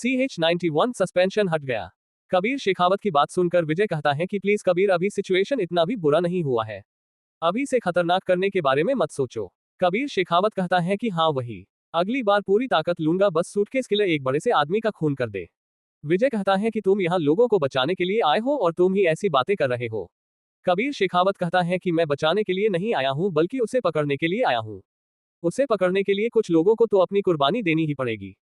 CH91 suspension हट गया। कबीर शेखावत की बात सुनकर विजय कहता है कि प्लीज कबीर, अभी सिचुएशन इतना भी बुरा नहीं हुआ है, अभी से खतरनाक करने के बारे में मत सोचो। कबीर शेखावत कहता है कि हाँ वही, अगली बार पूरी ताकत लूंगा, बस सूटकेस के लिए एक बड़े से आदमी का खून कर दे। विजय कहता है कि तुम यहाँ लोगों को बचाने के लिए आए हो और तुम ही ऐसी बातें कर रहे हो। कबीर शेखावत कहता है कि मैं बचाने के लिए नहीं आया हूँ, बल्कि उसे पकड़ने के लिए आया हूँ। उसे पकड़ने के लिए कुछ लोगों को तो अपनी कुर्बानी देनी ही पड़ेगी।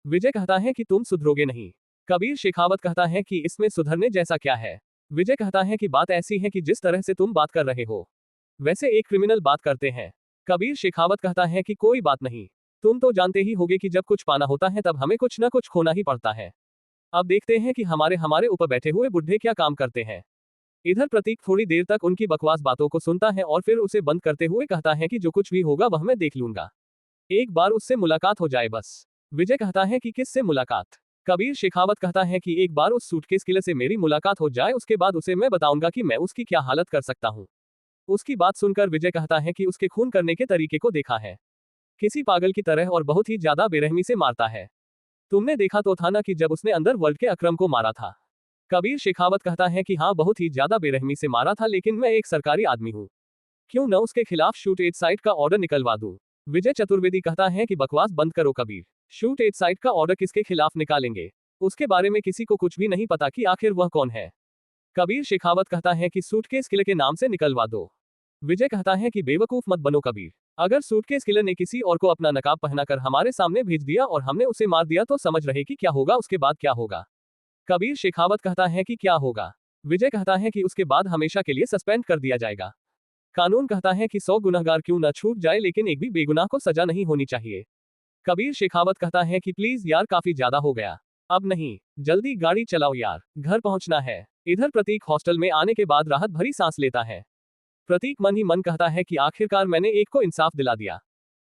विजय कहता है कि तुम सुधरोगे नहीं। कबीर शेखावत कहता है कि इसमें सुधरने जैसा क्या है। विजय कहता है कि बात ऐसी है कि जिस तरह से तुम बात कर रहे हो, वैसे एक क्रिमिनल बात करते हैं। कबीर शेखावत कहता है कि कोई बात नहीं, तुम तो जानते ही होगे कि जब कुछ पाना होता है तब हमें कुछ न कुछ खोना ही पड़ता है। अब देखते हैं कि हमारे ऊपर बैठे हुए बुढ़े क्या काम करते हैं। इधर प्रतीक थोड़ी देर तक उनकी बकवास बातों को सुनता है और फिर उसे बंद करते हुए कहता है कि जो कुछ भी होगा वह मैं देख लूंगा, एक बार उससे मुलाकात हो जाए बस। विजय कहता है कि किससे मुलाकात। कबीर शेखावत कहता है कि एक बार उस सूटकेस किलर से मेरी मुलाकात हो जाए, उसके बाद उसे मैं बताऊंगा कि मैं उसकी क्या हालत कर सकता हूँ। उसकी बात सुनकर विजय कहता है कि उसके खून करने के तरीके को देखा है, किसी पागल की तरह और बहुत ही ज्यादा बेरहमी से मारता है। तुमने देखा तो था ना कि जब उसने अंडरवर्ल्ड के अक्रम को मारा था। कबीर शेखावत कहता है कि हाँ, बहुत ही ज्यादा बेरहमी से मारा था, लेकिन मैं एक सरकारी आदमी हूँ, क्यों न उसके खिलाफ शूट एट साइट का ऑर्डर निकलवा दूं। विजय चतुर्वेदी कहता है कि बकवास बंद करो कबीर, शूट एट साइट का ऑर्डर किसके खिलाफ निकालेंगे, उसके बारे में किसी को कुछ भी नहीं पता कि आखिर वह कौन है। कबीर शेखावत कहता है कि सूटकेस किलर के नाम से निकलवा दो। विजय कहता है कि बेवकूफ मत बनो कबीर, अगर सूटकेस किलर ने किसी और को अपना नकाब पहनाकर हमारे सामने भेज दिया और हमने उसे मार दिया तो समझ रहे कि क्या होगा, उसके बाद क्या होगा। कबीर शेखावत कहता है कि क्या होगा। विजय कहता है कि उसके बाद हमेशा के लिए सस्पेंड कर दिया जाएगा। कानून कहता है कि 100 गुनहगार क्यों न छूट जाए, लेकिन एक भी बेगुनाह को सजा नहीं होनी चाहिए। कबीर शेखावत कहता है कि प्लीज यार, काफी ज्यादा हो गया, अब नहीं, जल्दी गाड़ी चलाओ यार, घर पहुंचना है। इधर प्रतीक हॉस्टल में आने के बाद राहत भरी सांस लेता है। प्रतीक मन ही मन कहता है कि आखिरकार मैंने एक को इंसाफ दिला दिया,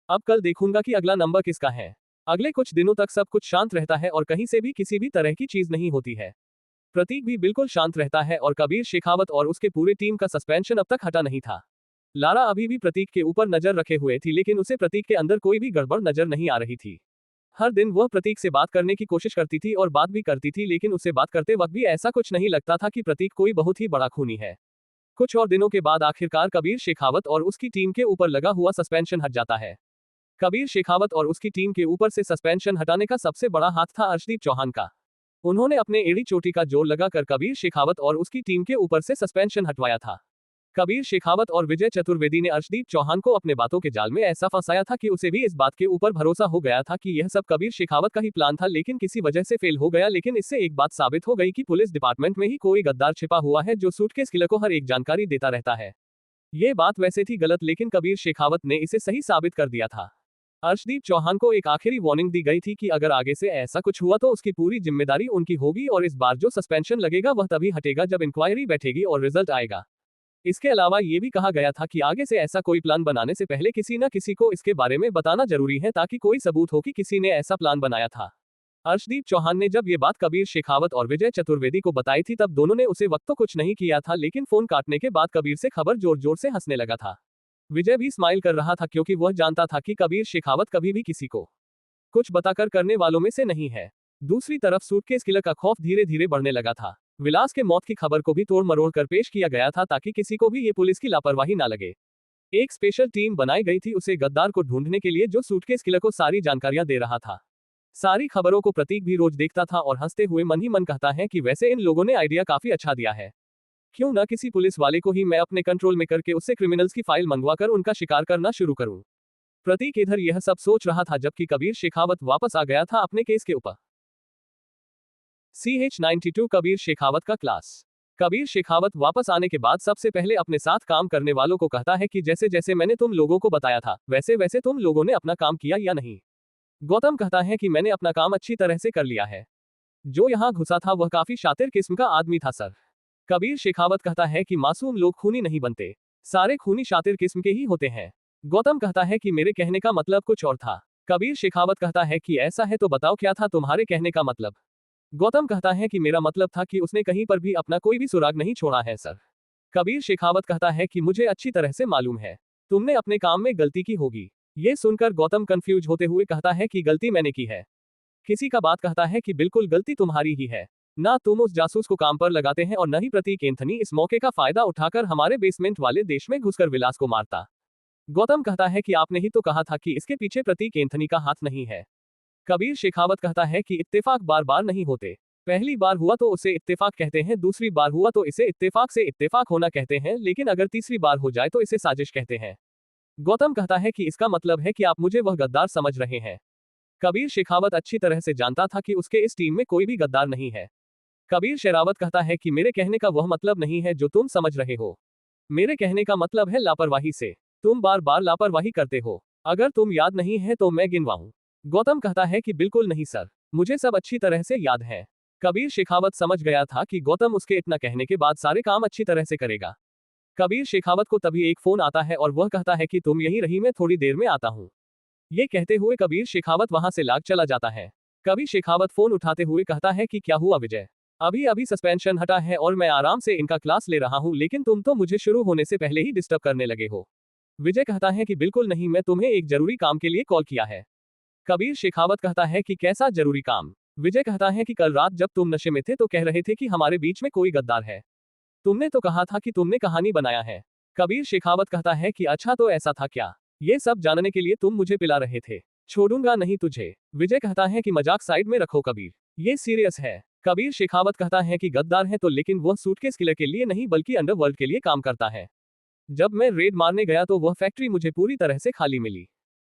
अब कल देखूंगा कि अगला नंबर किसका है। अगले कुछ दिनों तक सब कुछ शांत रहता है और कहीं से भी किसी भी तरह की चीज नहीं होती है। प्रतीक भी बिल्कुल शांत रहता है और कबीर शेखावत और उसके पूरे टीम का सस्पेंशन अब तक हटा नहीं था। लारा अभी भी प्रतीक के ऊपर नजर रखे हुए थी, लेकिन उसे प्रतीक के अंदर कोई भी गड़बड़ नजर नहीं आ रही थी। हर दिन वह प्रतीक से बात करने की कोशिश करती थी और बात भी करती थी, लेकिन उसे बात करते वक्त भी ऐसा कुछ नहीं लगता था कि प्रतीक कोई बहुत ही बड़ा खूनी है। कुछ और दिनों के बाद आखिरकार कबीर शेखावत और उसकी टीम के ऊपर लगा हुआ सस्पेंशन हट जाता है। कबीर शेखावत और उसकी टीम के ऊपर से सस्पेंशन हटाने का सबसे बड़ा हाथ था अर्शदीप चौहान का। उन्होंने अपने एड़ी चोटी का जोर लगाकर कबीर शेखावत और उसकी टीम के ऊपर से सस्पेंशन हटवाया था। कबीर शेखावत और विजय चतुर्वेदी ने अर्शदीप चौहान को अपने बातों के जाल में ऐसा फंसाया था कि उसे भी इस बात के ऊपर भरोसा हो गया था कि यह सब कबीर शेखावत का ही प्लान था, लेकिन किसी वजह से फेल हो गया। लेकिन इससे एक बात साबित हो गई कि पुलिस डिपार्टमेंट में ही कोई गद्दार छिपा हुआ है जो सूटकेस किलर को हर एक जानकारी देता रहता है। ये बात वैसे थी गलत, लेकिन कबीर शेखावत ने इसे सही साबित कर दिया था। अर्शदीप चौहान को एक आखिरी वार्निंग दी गई थी कि अगर आगे से ऐसा कुछ हुआ तो उसकी पूरी जिम्मेदारी उनकी होगी और इस बार जो सस्पेंशन लगेगा वह तभी हटेगा जब इंक्वायरी बैठेगी और रिजल्ट आएगा। इसके अलावा ये भी कहा गया था कि आगे से ऐसा कोई प्लान बनाने से पहले किसी न किसी को इसके बारे में बताना जरूरी है, ताकि कोई सबूत हो कि किसी ने ऐसा प्लान बनाया था। अर्शदीप चौहान ने जब ये बात कबीर शेखावत और विजय चतुर्वेदी को बताई थी तब दोनों ने उसे वक्त तो कुछ नहीं किया था, लेकिन फोन काटने के बाद कबीर से खबर जोर जोर से हंसने लगा था। विजय भी स्माइल कर रहा था, क्योंकि वह जानता था कि कबीर शेखावत कभी भी किसी को कुछ बताकर करने वालों में से नहीं है। दूसरी तरफ सूटकेस किलर का खौफ धीरे धीरे बढ़ने लगा था। विलास के मौत की खबर को भी तोड़ मरोड़ कर पेश किया गया था, ताकि किसी को भी ये पुलिस की लापरवाही ना लगे। एक स्पेशल टीम बनाई गई थी उसे गद्दार को ढूंढने के लिए, जो सूटकेस किलर को सारी जानकारियां दे रहा था। सारी खबरों को प्रतीक भी रोज देखता था और हंसते हुए मन ही मन कहता है कि वैसे इन लोगों ने आइडिया काफी अच्छा दिया है, क्यों ना किसी पुलिस वाले को ही मैं अपने कंट्रोल में करके उससे क्रिमिनल्स की फाइल मंगवाकर उनका शिकार करना शुरू करूं। प्रतीक इधर यह सब सोच रहा था जबकि कबीर शेखावत वापस आ गया था अपने केस के ऊपर। CH92 कबीर शेखावत का क्लास। कबीर शेखावत वापस आने के बाद सबसे पहले अपने साथ काम करने वालों को कहता है कि जैसे जैसे मैंने तुम लोगों को बताया था वैसे वैसे तुम लोगों ने अपना काम किया या नहीं। गौतम कहता है कि मैंने अपना काम अच्छी तरह से कर लिया है, जो यहाँ घुसा था वह काफी शातिर किस्म का आदमी था सर। कबीर शेखावत कहता है कि मासूम लोग खूनी नहीं बनते, सारे खूनी शातिर किस्म के ही होते हैं। गौतम कहता है कि मेरे कहने का मतलब कुछ और था। कबीर शेखावत कहता है कि ऐसा है तो बताओ क्या था तुम्हारे कहने का मतलब। गौतम कहता है कि मेरा मतलब था कि उसने कहीं पर भी अपना कोई भी सुराग नहीं छोड़ा है सर। कबीर शेखावत कहता है कि मुझे अच्छी तरह से मालूम है तुमने अपने काम में गलती की होगी। ये सुनकर गौतम कंफ्यूज होते हुए कहता है कि गलती मैंने की है, किसी का बात कहता है कि बिल्कुल गलती तुम्हारी ही है। ना तुम उस जासूस को काम पर लगाते हैं और न ही प्रतीक एंथनी इस मौके का फायदा उठाकर हमारे बेसमेंट वाले देश में घुसकर विलास को मारता। गौतम कहता है कि आपने ही तो कहा था कि इसके पीछे प्रतीक एंथनी का हाथ नहीं है। कबीर शेखावत कहता है कि इत्तेफाक बार बार नहीं होते। पहली बार हुआ तो उसे इत्तेफाक कहते हैं, दूसरी बार हुआ तो इसे इत्तेफाक से इत्तेफाक होना कहते हैं, लेकिन अगर तीसरी बार हो जाए तो इसे साजिश कहते हैं। गौतम कहता है कि इसका मतलब है कि आप मुझे वह गद्दार समझ रहे हैं। कबीर शेखावत अच्छी तरह से जानता था कि उसके इस टीम में कोई भी गद्दार नहीं है। कबीर शेरावत कहता है कि मेरे कहने का वह मतलब नहीं है जो तुम समझ रहे हो। मेरे कहने का मतलब है लापरवाही से। तुम बार बार लापरवाही करते हो। अगर तुम याद नहीं है तो मैं गिनवाऊं। गौतम कहता है कि बिल्कुल नहीं सर, मुझे सब अच्छी तरह से याद है। कबीर शेखावत समझ गया था कि गौतम उसके इतना कहने के बाद सारे काम अच्छी तरह से करेगा। कबीर शेखावत को तभी एक फोन आता है और वह कहता है कि तुम यहीं रही, मैं थोड़ी देर में आता हूँ। ये कहते हुए कबीर शेखावत वहां से लाग चला जाता है। कबीर शेखावत फोन उठाते हुए कहता है कि क्या हुआ विजय, अभी अभी सस्पेंशन हटा है और मैं आराम से इनका क्लास ले रहा हूँ, लेकिन तुम तो मुझे शुरू होने से पहले ही डिस्टर्ब करने लगे हो। विजय कहता है कि बिल्कुल नहीं, मैं तुम्हें एक जरूरी काम के लिए कॉल किया है। कबीर शेखावत कहता है कि कैसा जरूरी काम। विजय कहता है कि कल रात जब तुम नशे में थे तो कह रहे थे कि हमारे बीच में कोई गद्दार है। तुमने तो कहा था कि तुमने कहानी बनाया है। कबीर शेखावत कहता है कि अच्छा तो ऐसा था क्या, ये सब जानने के लिए तुम मुझे पिला रहे थे। छोड़ूंगा नहीं तुझे। विजय कहता है कि मजाक साइड में रखो कबीर, ये सीरियस है। कबीर शेखावत कहता है कि गद्दार है तो, लेकिन वह सूटकेस किलर के लिए नहीं बल्कि अंडरवर्ल्ड के लिए काम करता है। जब मैं रेड मारने गया तो वह फैक्ट्री मुझे पूरी तरह से खाली मिली।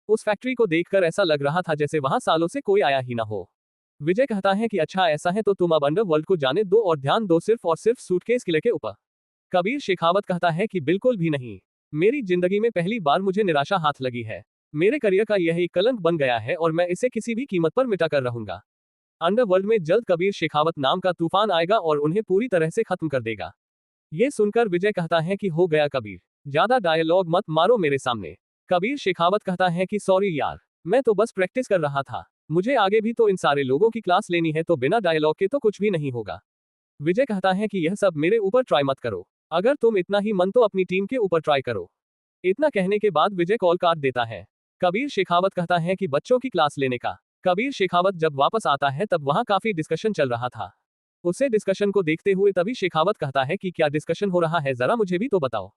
उस फैक्ट्री को देखकर ऐसा लग रहा था जैसे वहां सालों से कोई आया ही ना हो। विजय कहता है कि अच्छा ऐसा है तो तुम अब अंडरवर्ल्ड को जाने दो और ध्यान दो सिर्फ और सिर्फ सूटकेस किलर के ऊपर। कबीर शेखावत कहता है कि बिल्कुल भी नहीं। मेरी जिंदगी में पहली बार मुझे निराशा हाथ लगी है। मेरे करियर का यह एक कलंक बन गया है और मैं इसे किसी भी कीमत पर मिटा कर रहूंगा। अंडरवर्ल्ड में जल्द कबीर शेखावत नाम का तूफान आएगा और उन्हें पूरी तरह से खत्म कर देगा। ये सुनकर विजय कहता है कि हो गया कबीर, ज्यादा डायलॉग मत मारो मेरे सामने। कबीर शेखावत कहता है कि सॉरी यार, मैं तो बस प्रैक्टिस कर रहा था। मुझे आगे भी तो इन सारे लोगों की क्लास लेनी है, तो बिना डायलॉग के तो कुछ भी नहीं होगा। विजय कहता है कि यह सब मेरे ऊपर ट्राई मत करो। अगर तुम इतना ही मन तो अपनी टीम के ऊपर ट्राई करो। इतना कहने के बाद विजय कॉल काट देता है। कबीर शेखावत कहता है कि बच्चों की क्लास लेने का। कबीर शेखावत जब वापस आता है तब वहां काफी डिस्कशन चल रहा था। उसे डिस्कशन को देखते हुए तभी शेखावत कहता है कि क्या डिस्कशन हो रहा है, जरा मुझे भी तो बताओ।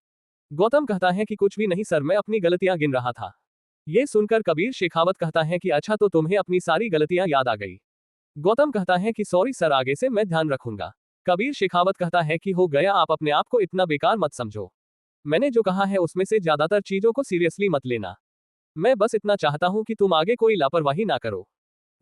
गौतम कहता है कि कुछ भी नहीं सर, मैं अपनी गलतियां गिन रहा था। ये सुनकर कबीर शेखावत कहता है कि अच्छा तो तुम्हें अपनी सारी गलतियां याद आ गई। गौतम कहता है कि सॉरी सर, आगे से मैं ध्यान रखूंगा। कबीर शेखावत कहता है कि हो गया, आप अपने आप को इतना बेकार मत समझो। मैंने जो कहा है उसमें से ज्यादातर चीजों को सीरियसली मत लेना। मैं बस इतना चाहता हूं कि तुम आगे कोई लापरवाही ना करो।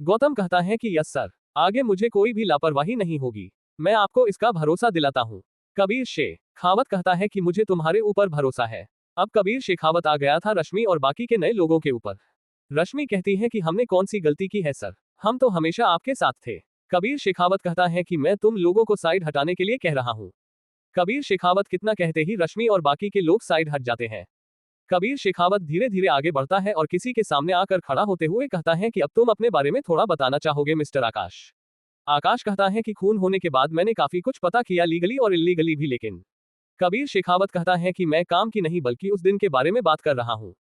गौतम कहता है कि यस सर, आगे मुझे कोई भी लापरवाही नहीं होगी, मैं आपको इसका भरोसा दिलाता हूं। कबीर शेखावत कहता है कि मुझे तुम्हारे ऊपर भरोसा है। अब कबीर शेखावत आ गया था रश्मि और बाकी के नए लोगों के ऊपर। रश्मि कहती है कि हमने कौन सी गलती की है सर, हम तो हमेशा आपके साथ थे। कबीर शेखावत कहता है कि मैं तुम लोगों को साइड हटाने के लिए कह रहा हूं। कबीर शेखावत कितना कहते ही रश्मि और बाकी के लोग साइड हट जाते हैं। कबीर शेखावत धीरे धीरे आगे बढ़ता है और किसी के सामने आकर खड़ा होते हुए कहता है कि अब तुम अपने बारे में थोड़ा बताना चाहोगे मिस्टर आकाश। आकाश कहता है कि खून होने के बाद मैंने काफी कुछ पता किया, लीगली और इल्लीगली भी, लेकिन कबीर शेखावत कहता है कि मैं काम की नहीं बल्कि उस दिन के बारे में बात कर रहा हूं।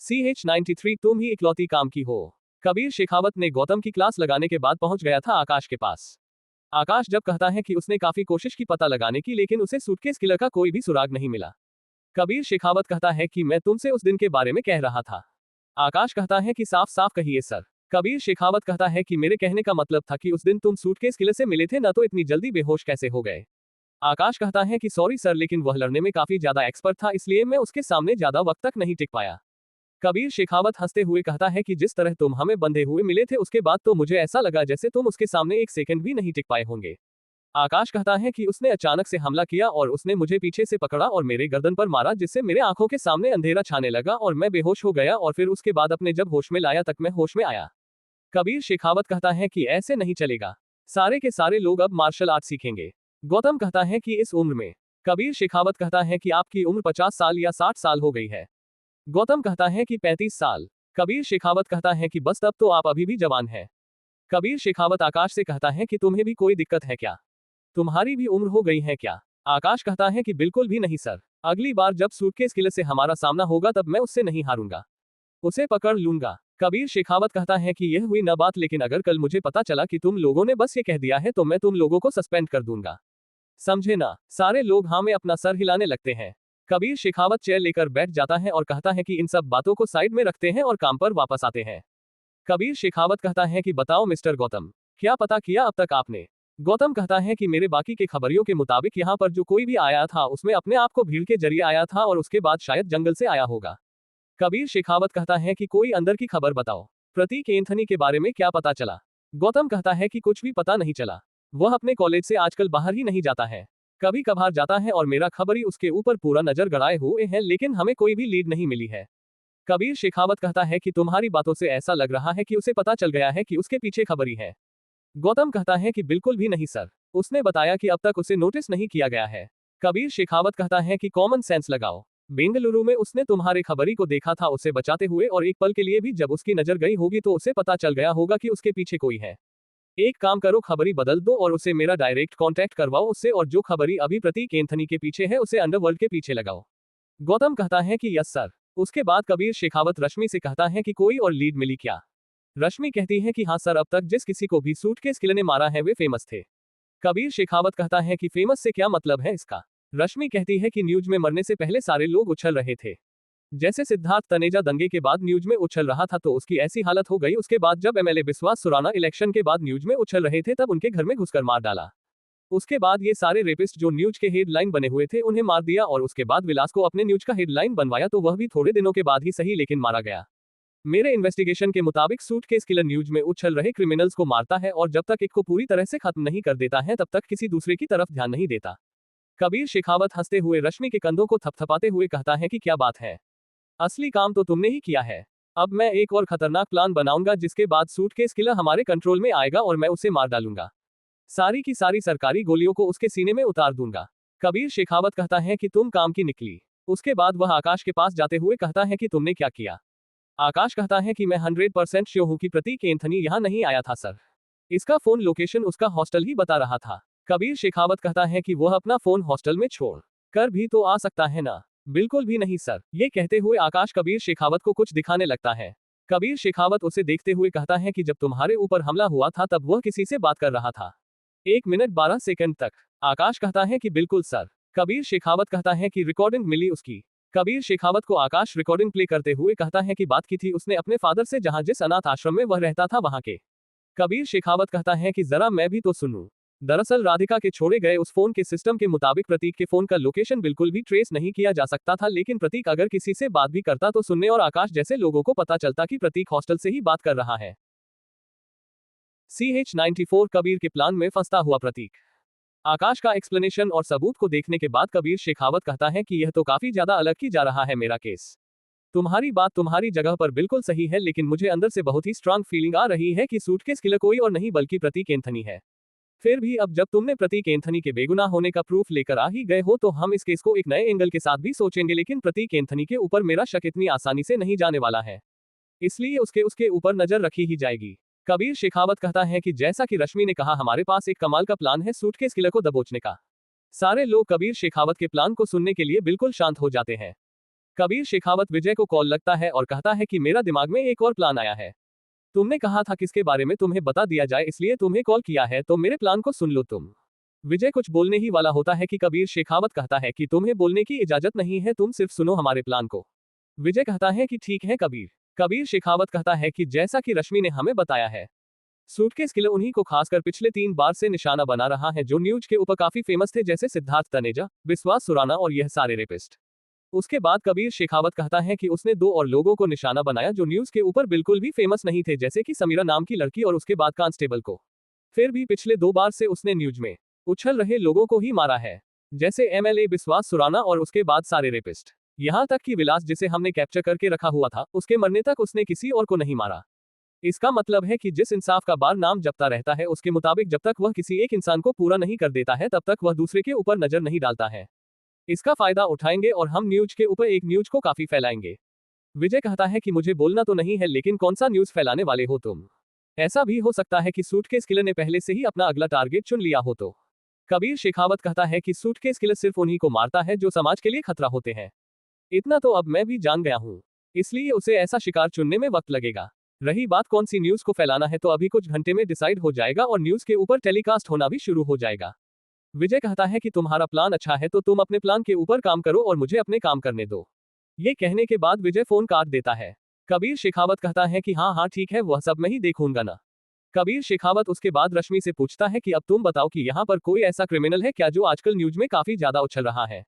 CH93 तुम ही इकलौती काम की हो। कबीर शेखावत ने गौतम की क्लास लगाने के बाद पहुंच गया था आकाश के पास। आकाश जब कहता है कि उसने काफी कोशिश की पता लगाने की, लेकिन उसे सूटकेस किलर का कोई भी सुराग नहीं मिला। कबीर शेखावत कहता है कि मैं तुमसे उस दिन के बारे में कह रहा था। आकाश कहता है कि साफ साफ कहिए सर। कबीर शेखावत कहता है कि मेरे कहने का मतलब था कि उस दिन तुम सूटकेस किलर से मिले थे ना, तो इतनी जल्दी बेहोश कैसे हो गए। आकाश कहता है कि सॉरी सर, लेकिन वह लड़ने में काफी ज्यादा एक्सपर्ट था, इसलिए मैं उसके सामने ज्यादा वक्त तक नहीं टिक पाया। कबीर शेखावत हंसते हुए कहता है कि जिस तरह तुम हमें बंधे हुए मिले थे उसके बाद तो मुझे ऐसा लगा जैसे तुम उसके सामने एक सेकंड भी नहीं टिक पाए होंगे। आकाश कहता है कि उसने अचानक से हमला किया और उसने मुझे पीछे से पकड़ा और मेरे गर्दन पर मारा, जिससे मेरे आंखों के सामने अंधेरा छाने लगा और मैं बेहोश हो गया, और फिर उसके बाद अपने जब होश में लाया तक मैं होश में आया। कबीर शेखावत कहता है कि ऐसे नहीं चलेगा, सारे के सारे लोग अब मार्शल आर्ट सीखेंगे। गौतम कहता है कि इस उम्र में। कबीर शेखावत कहता है कि आपकी उम्र 50 साल या 60 साल हो गई है। गौतम कहता है कि 35 साल। कबीर शेखावत कहता है कि बस तब तो आप अभी भी जवान हैं। कबीर शेखावत आकाश से कहता है कि तुम्हें भी कोई दिक्कत है क्या, तुम्हारी भी उम्र हो गई है क्या। आकाश कहता है कि बिल्कुल भी नहीं सर, अगली बार जब सूटकेस किलर से हमारा सामना होगा तब मैं उससे नहीं हारूंगा, उसे पकड़ लूंगा। कबीर शेखावत कहता है कि यह हुई न बात, लेकिन अगर कल मुझे पता चला कि तुम लोगों ने बस ये कह दिया है तो मैं तुम लोगों को सस्पेंड कर दूंगा। समझे ना? सारे लोग हाँ में अपना सर हिलाने लगते हैं। कबीर शेखावत चेयर लेकर बैठ जाता है और कहता है कि इन सब बातों को साइड में रखते हैं और काम पर वापस आते हैं। कबीर शेखावत कहता है कि बताओ मिस्टर गौतम, क्या पता किया अब तक आपने? गौतम कहता है कि मेरे बाकी के खबरियों के मुताबिक यहाँ पर जो कोई भी आया था उसमें अपने आप को भीड़ के जरिए आया था और उसके बाद शायद जंगल से आया होगा। कबीर शेखावत कहता है कि कोई अंदर की खबर बताओ। प्रतीक एंथनी के बारे में क्या पता चला? गौतम कहता है कि कुछ भी पता नहीं चला। वह अपने कॉलेज से आजकल बाहर ही नहीं जाता है, कभी कभार जाता है और मेरा खबरी उसके ऊपर पूरा नजर गड़ाए हुए हैं, लेकिन हमें कोई भी लीड नहीं मिली है। कबीर शेखावत कहता है कि तुम्हारी बातों से ऐसा लग रहा है कि उसे पता चल गया है कि उसके पीछे खबरी है। गौतम कहता है कि बिल्कुल भी नहीं सर, उसने बताया कि अब तक उसे नोटिस नहीं किया गया है। कबीर शेखावत कहता है कि कॉमन सेंस लगाओ। बेंगलुरु में उसने तुम्हारे खबरी को देखा था उसे बचाते हुए, और एक पल के लिए भी जब उसकी नजर गई होगी तो उसे पता चल गया होगा कि उसके पीछे कोई है। एक काम करो, खबरी बदल दो और उसे मेरा डायरेक्ट कांटेक्ट करवाओ उससे, और जो खबरी अभी प्रतीक एंथनी के पीछे है उसे अंडरवर्ल्ड के पीछे लगाओ। गौतम कहता है कि यस सर। उसके बाद कबीर शेखावत रश्मि से कहता है कि कोई और लीड मिली क्या? रश्मि कहती है कि हाँ सर, अब तक जिस किसी को भी सूटकेस किलर ने मारा है वे फेमस थे। कबीर शेखावत कहता है कि फेमस से क्या मतलब है इसका? रश्मि कहती है कि न्यूज में मरने से पहले सारे लोग उछल रहे थे। जैसे सिद्धार्थ तनेजा दंगे के बाद न्यूज में उछल रहा था तो उसकी ऐसी हालत हो गई। उसके बाद जब एमएलए विश्वास सुराना इलेक्शन के बाद न्यूज में उछल रहे थे तब उनके घर में घुसकर मार डाला। उसके बाद ये सारे रेपिस्ट जो न्यूज के हेडलाइन बने हुए थे उन्हें मार दिया, और उसके बाद विलास को अपने न्यूज का हेडलाइन बनवाया, तो वह भी थोड़े दिनों के बाद ही सही लेकिन मारा गया। मेरे इन्वेस्टिगेशन के मुताबिक सूटकेस किलर न्यूज में उछल रहे क्रिमिनल्स को मारता है और जब तक एक को पूरी तरह से खत्म नहीं कर देता है तब तक किसी दूसरे की तरफ ध्यान नहीं देता। कबीर शेखावत हंसते हुए रश्मि के कंधों को थपथपाते हुए कहता है कि क्या बात है, असली काम तो तुमने ही किया है। अब मैं एक और खतरनाक प्लान बनाऊंगा जिसके बाद सूटकेस किलर हमारे कंट्रोल में आएगा और मैं उसे मार डालूंगा। सारी की सारी सरकारी गोलियों को उसके सीने में उतार दूंगा। कबीर शेखावत कहता है कि तुम काम की निकली। उसके बाद वह आकाश के पास जाते हुए कहता है कि तुमने क्या किया? आकाश कहता है कि मैं 100% श्योर हूं कि प्रतीक एंथनी यहां नहीं आया था सर। इसका फोन लोकेशन उसका हॉस्टल ही बता रहा था। कबीर शेखावत कहता है कि वह अपना फोन हॉस्टल में छोड़ कर भी तो आ सकता है ना। बिल्कुल भी नहीं सर। ये कहते हुए आकाश कबीर शेखावत को कुछ दिखाने लगता है। कबीर शेखावत उसे देखते हुए कहता है कि जब तुम्हारे ऊपर हमला हुआ था तब वह किसी से बात कर रहा था 1 मिनट 12 सेकंड तक। आकाश कहता है कि बिल्कुल सर। कबीर शेखावत कहता है कि रिकॉर्डिंग मिली उसकी। कबीर शेखावत को आकाश रिकॉर्डिंग प्ले करते हुए कहता है कि बात की थी उसने अपने फादर से जहां जिस अनाथ आश्रम में वह रहता था वहां के। कबीर शेखावत कहता है कि जरा मैं भी तो सुनूं। दरअसल राधिका के छोड़े गए उस फोन के सिस्टम के मुताबिक प्रतीक के फोन का लोकेशन बिल्कुल भी ट्रेस नहीं किया जा सकता था, लेकिन प्रतीक अगर किसी से बात भी करता तो सुनने और आकाश जैसे लोगों को पता चलता कि प्रतीक हॉस्टल से ही बात कर रहा है। CH94 कबीर के प्लान में फंसता हुआ प्रतीक। आकाश का एक्सप्लेनेशन और सबूत को देखने के बाद कबीर शेखावत कहता है कि यह तो काफी ज्यादा अलग की जा रहा है मेरा केस। तुम्हारी बात तुम्हारी जगह पर बिल्कुल सही है, लेकिन मुझे अंदर से बहुत ही स्ट्रांग फीलिंग आ रही है कि सूटकेस किलर कोई और नहीं बल्कि प्रतीक एंथनी है। फिर भी अब जब तुमने प्रतीक एंथनी के बेगुनाह होने का प्रूफ लेकर आ ही गए हो तो हम इस केस को एक नए एंगल के साथ भी सोचेंगे, लेकिन प्रतीक एंथनी के ऊपर मेरा शक इतनी आसानी से नहीं जाने वाला है, इसलिए उसके ऊपर नजर रखी ही जाएगी। कबीर शेखावत कहता है कि जैसा कि रश्मि ने कहा, हमारे पास एक कमाल का प्लान है सूटकेस किलर को दबोचने का। सारे लोग कबीर शेखावत के प्लान को सुनने के लिए बिल्कुल शांत हो जाते हैं। कबीर शेखावत विजय को कॉल लगता है और कहता है कि मेरा दिमाग में एक और प्लान आया है। तुमने कहा था किसके बारे में तुम्हें बता दिया जाए, इसलिए तुम्हें कॉल किया है, तो मेरे प्लान को सुन लो तुम। विजय कुछ बोलने ही वाला होता है कि कबीर शेखावत कहता है कि तुम्हें बोलने की इजाजत नहीं है, तुम सिर्फ सुनो हमारे प्लान को। विजय कहता है कि ठीक है कबीर। कबीर शेखावत कहता है कि जैसा कि रश्मि ने हमें बताया है, सूटकेस किलर उन्हीं को खासकर पिछले 3 बार से निशाना बना रहा है जो न्यूज के ऊपर काफी फेमस थे, जैसे सिद्धार्थ तनेजा, विश्वास सुराना और यह सारे रेपिस्ट। उसके बाद कबीर शेखावत कहता है कि उसने 2 और लोगों को निशाना बनाया जो न्यूज के ऊपर बिल्कुल भी फेमस नहीं थे, जैसे कि समीरा नाम की लड़की और उसके बाद कांस्टेबल को। फिर भी पिछले 2 बार से उसने न्यूज में उछल रहे लोगों को ही मारा है, जैसे एमएलए विश्वास सुराना और उसके बाद सारे रेपिस्ट। यहां तक कि विलास जिसे हमने कैप्चर करके रखा हुआ था, उसके मरने तक उसने किसी और को नहीं मारा। इसका मतलब है कि जिस इंसाफ का बार नाम जपता रहता है उसके मुताबिक जब तक वह किसी एक इंसान को पूरा नहीं कर देता है तब तक वह दूसरे के ऊपर नजर नहीं डालता है। इसका फायदा उठाएंगे और हम न्यूज के ऊपर एक न्यूज को काफी फैलाएंगे। विजय कहता है कि मुझे बोलना तो नहीं है, लेकिन कौन सा न्यूज फैलाने वाले हो तुम? ऐसा भी हो सकता है कि सूटकेस किलर ने पहले से ही अपना अगला टारगेट चुन लिया हो तो। कबीर शेखावत कहता है कि सूटकेस किलर सिर्फ उन्हीं को मारता है जो समाज के लिए खतरा होते हैं। इतना तो अब मैं भी जान गया हूं, इसलिए उसे ऐसा शिकार चुनने में वक्त लगेगा। रही बात कौन सी न्यूज को फैलाना है, तो अभी कुछ घंटे में डिसाइड हो जाएगा और न्यूज के ऊपर टेलीकास्ट होना भी शुरू हो जाएगा। विजय कहता है कि तुम्हारा प्लान अच्छा है तो तुम अपने प्लान के ऊपर काम करो और मुझे अपने काम करने दो। ये कहने के बाद विजय फोन काट देता है। कबीर शेखावत कहता है कि हाँ हाँ ठीक है, वह सब मैं ही देखूंगा ना। कबीर शेखावत उसके बाद रश्मि से पूछता है कि अब तुम बताओ कि यहाँ पर कोई ऐसा क्रिमिनल है क्या जो आजकल न्यूज में काफी ज्यादा उछल रहा है।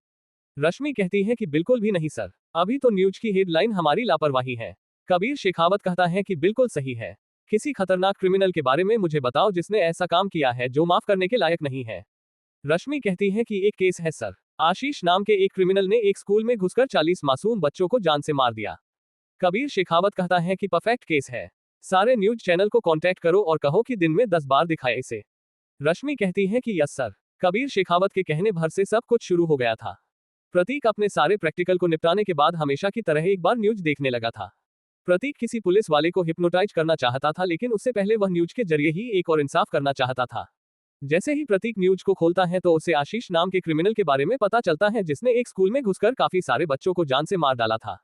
रश्मि कहती है कि बिल्कुल भी नहीं सर, अभी तो न्यूज की हेडलाइन हमारी लापरवाही है। कबीर शेखावत कहता है कि बिल्कुल सही है, किसी खतरनाक क्रिमिनल के बारे में मुझे बताओ जिसने ऐसा काम किया है जो माफ करने के लायक नहीं है। रश्मि कहती है कि एक केस है सर, आशीष नाम के एक क्रिमिनल ने एक स्कूल में घुसकर 40 मासूम बच्चों को जान से मार दिया। कबीर शेखावत कहता है कि परफेक्ट केस है, सारे न्यूज चैनल को कांटेक्ट करो और कहो कि दिन में 10 बार दिखाए इसे। रश्मि कहती है कि यस सर। कबीर शेखावत के कहने भर से सब कुछ शुरू हो गया था। प्रतीक अपने सारे प्रैक्टिकल को निपटाने के बाद हमेशा की तरह एक बार न्यूज देखने लगा था। प्रतीक किसी पुलिस वाले को हिप्नोटाइज करना चाहता था, लेकिन उससे पहले वह न्यूज के जरिए ही एक और इंसाफ करना चाहता था। जैसे ही प्रतीक न्यूज को खोलता है तो उसे आशीष नाम के क्रिमिनल के बारे में पता चलता है जिसने एक स्कूल में घुसकर काफी सारे बच्चों को जान से मार डाला था।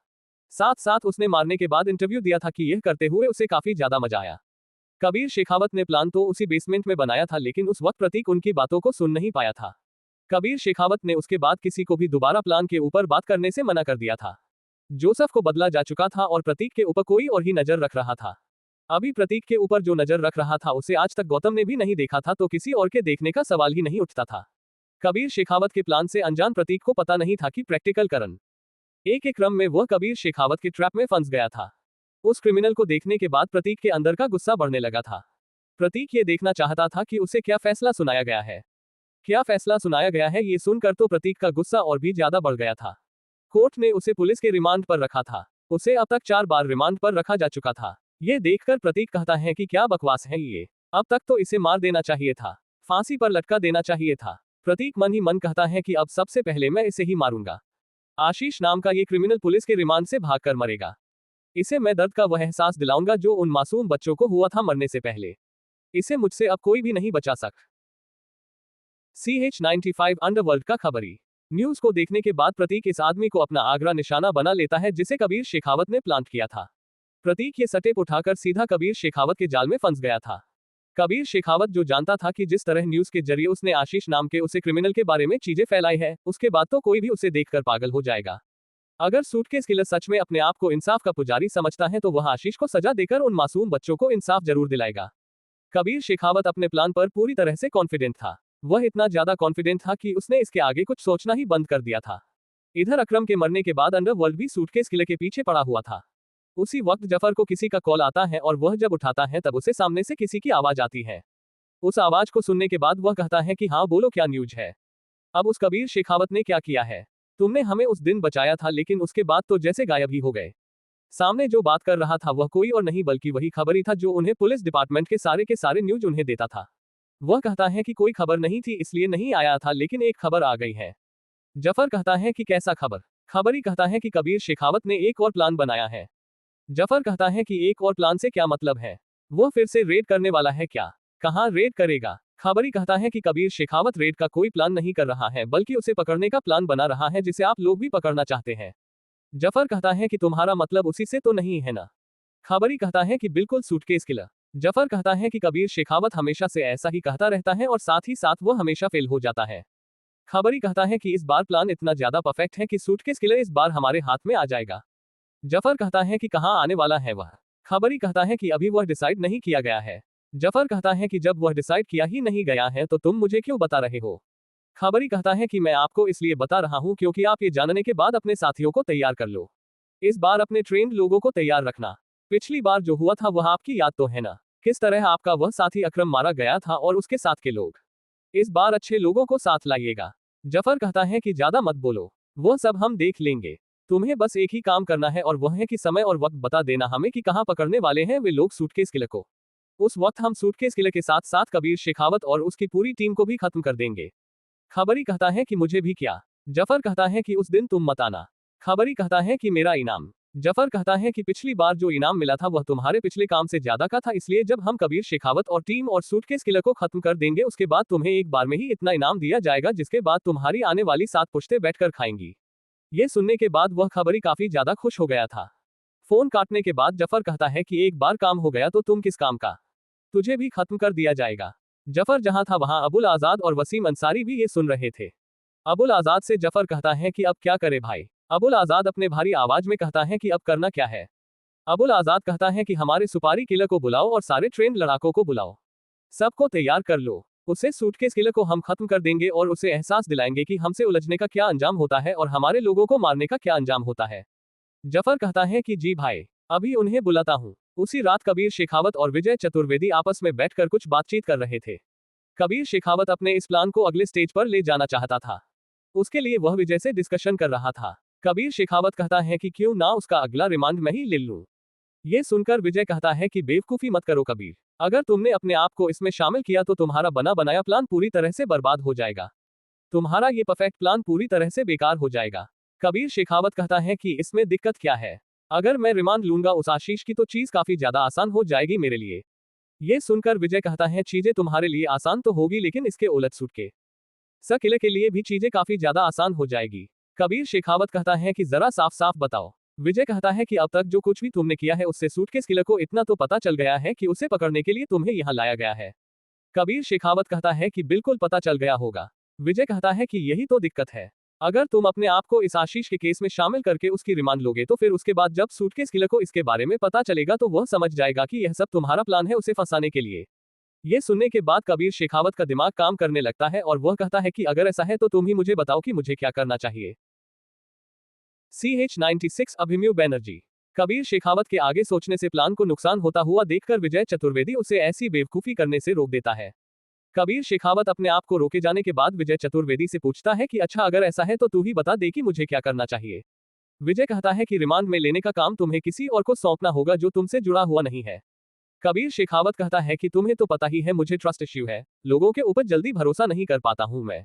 साथ साथ उसने मारने के बाद इंटरव्यू दिया था कि यह करते हुए उसे काफी ज्यादा मजा आया। कबीर शेखावत ने प्लान तो उसी बेसमेंट में बनाया था, लेकिन उस वक्त प्रतीक उनकी बातों को सुन नहीं पाया था। कबीर शेखावत ने उसके बाद किसी को भी दोबारा प्लान के ऊपर बात करने से मना कर दिया था। जोसेफ को बदला जा चुका था और प्रतीक के ऊपर कोई और ही नजर रख रहा था। अभी प्रतीक के ऊपर जो नजर रख रहा था उसे आज तक गौतम ने भी नहीं देखा था, तो किसी और के देखने का सवाल ही नहीं उठता था। कबीर शेखावत के प्लान से अनजान प्रतीक को पता नहीं था कि प्रैक्टिकल करन एक क्रम में वह कबीर शेखावत के ट्रैप में फंस गया था। उस क्रिमिनल को देखने के बाद प्रतीक के अंदर का गुस्सा बढ़ने लगा था। प्रतीक ये देखना चाहता था कि उसे क्या फैसला सुनाया गया है। क्या फैसला सुनाया गया है ये सुनकर तो प्रतीक का गुस्सा और भी ज्यादा बढ़ गया था। कोर्ट ने उसे पुलिस के रिमांड पर रखा था। उसे अब तक 4 बार रिमांड पर रखा जा चुका था। ये देखकर प्रतीक कहता है कि क्या बकवास है ये, अब तक तो इसे मार देना चाहिए था, फांसी पर लटका देना चाहिए था। प्रतीक मन ही मन कहता है कि अब सबसे पहले मैं इसे ही मारूंगा। आशीष नाम का ये क्रिमिनल पुलिस के रिमांड से भागकर मरेगा। इसे मैं दर्द का वह एहसास दिलाऊंगा जो उन मासूम बच्चों को हुआ था मरने से पहले। इसे मुझसे अब कोई भी नहीं बचा CH95 अंडरवर्ल्ड का खबरी। न्यूज को देखने के बाद प्रतीक इस आदमी को अपना आगरा निशाना बना लेता है जिसे कबीर शेखावत ने प्लांट किया था। प्रतीक ये सटेप उठाकर सीधा कबीर शेखावत के जाल में फंस गया था। कबीर शेखावत जो जानता था कि जिस तरह न्यूज के जरिए उसने आशीष नाम के उसे क्रिमिनल के बारे में चीजें फैलाई है, उसके बाद तो कोई भी उसे देखकर पागल हो जाएगा। अगर सूटकेस किलर सच में अपने आप को इंसाफ का पुजारी समझता है तो वह आशीष को सजा देकर उन मासूम बच्चों को इंसाफ जरूर दिलाएगा। कबीर शेखावत अपने प्लान पर पूरी तरह से कॉन्फिडेंट था। वह इतना ज्यादा कॉन्फिडेंट था कि उसने इसके आगे कुछ सोचना ही बंद कर दिया था। इधर अकरम के मरने के बाद अंडरवर्ल्ड भी सूटकेस किलर के पीछे पड़ा हुआ था। उसी वक्त जफर को किसी का कॉल आता है और वह जब उठाता है तब उसे सामने से किसी की आवाज आती है। उस आवाज को सुनने के बाद वह कहता है कि हाँ बोलो क्या न्यूज है। अब उस कबीर शेखावत ने क्या किया है? तुमने हमें उस दिन बचाया था लेकिन उसके बाद तो जैसे गायब ही हो गए। सामने जो बात कर रहा था वह कोई और नहीं बल्कि वही खबरी था जो उन्हें पुलिस डिपार्टमेंट के सारे न्यूज उन्हें देता था। वह कहता है कि कोई खबर नहीं थी इसलिए नहीं आया था, लेकिन एक खबर आ गई है। जफर कहता है कि कैसा खबर? खबरी कहता है कि कबीर शेखावत ने एक और प्लान बनाया है। जफर कहता है कि एक और प्लान से क्या मतलब है? वो फिर से रेड करने वाला है क्या? कहाँ रेड करेगा? खबरी कहता है कि कबीर शेखावत रेड का कोई प्लान नहीं कर रहा है बल्कि उसे पकड़ने का प्लान बना रहा है जिसे आप लोग भी पकड़ना चाहते हैं। जफर कहता है कि तुम्हारा मतलब उसी से तो नहीं है ना? खबरी कहता है कि बिल्कुल सूटकेस किलर। जफर कहता है कि कबीर शेखावत हमेशा से ऐसा ही कहता रहता है और साथ ही साथ वह हमेशा फेल हो जाता है। खबरी कहता है कि इस बार प्लान इतना ज्यादा परफेक्ट है कि सूटकेस किलर इस बार हमारे हाथ में आ जाएगा। जफर कहता है कि कहाँ आने वाला है वह? खबरी कहता है कि अभी वह डिसाइड नहीं किया गया है। जफर कहता है कि जब वह डिसाइड किया ही नहीं गया है तो तुम मुझे क्यों बता रहे हो? खबरी कहता है कि मैं आपको इसलिए बता रहा हूं क्योंकि आप ये जानने के बाद अपने साथियों को तैयार कर लो। इस बार अपने ट्रेंड लोगों को तैयार रखना। पिछली बार जो हुआ था वह आपकी याद तो है ना? किस तरह आपका वह साथी अकरम मारा गया था और उसके साथ के लोग। इस बार अच्छे लोगों को साथ लाइएगा। जफर कहता है कि ज्यादा मत बोलो, वो सब हम देख लेंगे। तुम्हें बस एक ही काम करना है और वह है कि समय और वक्त बता देना हमें कि कहां पकड़ने वाले हैं वे लोग सूटकेस किलर को। उस वक्त हम सूटकेस किलर के साथ साथ कबीर शेखावत और उसकी पूरी टीम को भी खत्म कर देंगे। खबरी कहता है कि मुझे भी क्या? जफर कहता है कि उस दिन तुम मत आना। खबरी कहता है कि मेरा इनाम? जफर कहता है कि पिछली बार जो इनाम मिला था वह तुम्हारे पिछले काम से ज्यादा का था, इसलिए जब हम कबीर शेखावत और टीम और सूटकेस किलर को खत्म कर देंगे उसके बाद तुम्हें एक बार में ही इतना इनाम दिया जाएगा जिसके बाद तुम्हारी आने वाली 7 पुश्तें बैठकर खाएंगी। ये सुनने के बाद वह खबरी काफी ज्यादा खुश हो गया था। फोन काटने के बाद जफर कहता है कि एक बार काम हो गया तो तुम किस काम का, तुझे भी खत्म कर दिया जाएगा। जफर जहां था वहां अबुल आजाद और वसीम अंसारी भी ये सुन रहे थे। अबुल आजाद से जफर कहता है कि अब क्या करे भाई। अबुल आजाद अपने भारी आवाज में कहता है कि अब करना क्या है। अबुल आजाद कहता है कि हमारे सुपारी किलर को बुलाओ और सारे ट्रेन लड़ाकों को बुलाओ, सबको तैयार कर लो। उसे सूटकेस किलर को हम खत्म कर देंगे और उसे एहसास दिलाएंगे कि हमसे उलझने का क्या अंजाम होता है और हमारे लोगों को मारने का क्या अंजाम होता है। जफर कहता है कि जी भाई, अभी उन्हें बुलाता हूँ। उसी रात कबीर शेखावत और विजय चतुर्वेदी आपस में बैठकर कुछ बातचीत कर रहे थे। कबीर शेखावत अपने इस प्लान को अगले स्टेज पर ले जाना चाहता था। उसके लिए वह विजय से डिस्कशन कर रहा था। कबीर शेखावत कहता है कि क्यों ना उसका अगला रिमांड मैं ही ले लूं। ये सुनकर विजय कहता है कि बेवकूफी मत करो कबीर, अगर तुमने अपने आप को इसमें शामिल किया तो तुम्हारा बना बनाया प्लान पूरी तरह से बर्बाद हो जाएगा। तुम्हारा ये परफेक्ट प्लान पूरी तरह से बेकार हो जाएगा। कबीर शेखावत कहता है कि इसमें दिक्कत क्या है, अगर मैं रिमांड लूंगा उस आशीष की तो चीज काफी ज्यादा आसान हो जाएगी मेरे लिए। ये सुनकर विजय कहता है चीजें तुम्हारे लिए आसान तो होगी लेकिन इसके उलट सूटकेस किले के लिए भी चीजें काफी ज्यादा आसान हो जाएगी। कबीर शेखावत कहता है कि जरा साफ साफ बताओ। विजय कहता है कि अब तक जो कुछ भी तुमने किया है उससे सूटकेस किलर को इतना तो पता चल गया है कि उसे पकड़ने के लिए तुम्हें यहाँ लाया गया है। कबीर शेखावत कहता है कि बिल्कुल पता चल गया होगा। विजय कहता है कि यही तो दिक्कत है, अगर तुम अपने आप को इस आशीष के केस में शामिल करके उसकी रिमांड लोगे तो फिर उसके बाद जब सूटकेस किलर को इसके बारे में पता चलेगा तो वह समझ जाएगा कि यह सब तुम्हारा प्लान है उसे फंसाने के लिए। ये सुनने के बाद कबीर शेखावत का दिमाग काम करने लगता है और वह कहता है कि अगर ऐसा है तो तुम ही मुझे बताओ कि मुझे क्या करना चाहिए। CH96 अभिमन्यु बनर्जी। कबीर शेखावत के आगे सोचने से प्लान को नुकसान होता हुआ देखकर विजय चतुर्वेदी उसे ऐसी बेवकूफी करने से रोक देता है। कबीर शेखावत अपने आप को रोके जाने के बाद विजय चतुर्वेदी से पूछता है कि अच्छा अगर ऐसा है तो तू ही बता दे कि मुझे क्या करना चाहिए। विजय कहता है कि रिमांड में लेने का काम तुम्हें किसी और को सौंपना होगा जो तुमसे जुड़ा हुआ नहीं है। कबीर शेखावत कहता है कि तुम्हें तो पता ही है मुझे ट्रस्ट इश्यू है, लोगों के ऊपर जल्दी भरोसा नहीं कर पाता हूं मैं।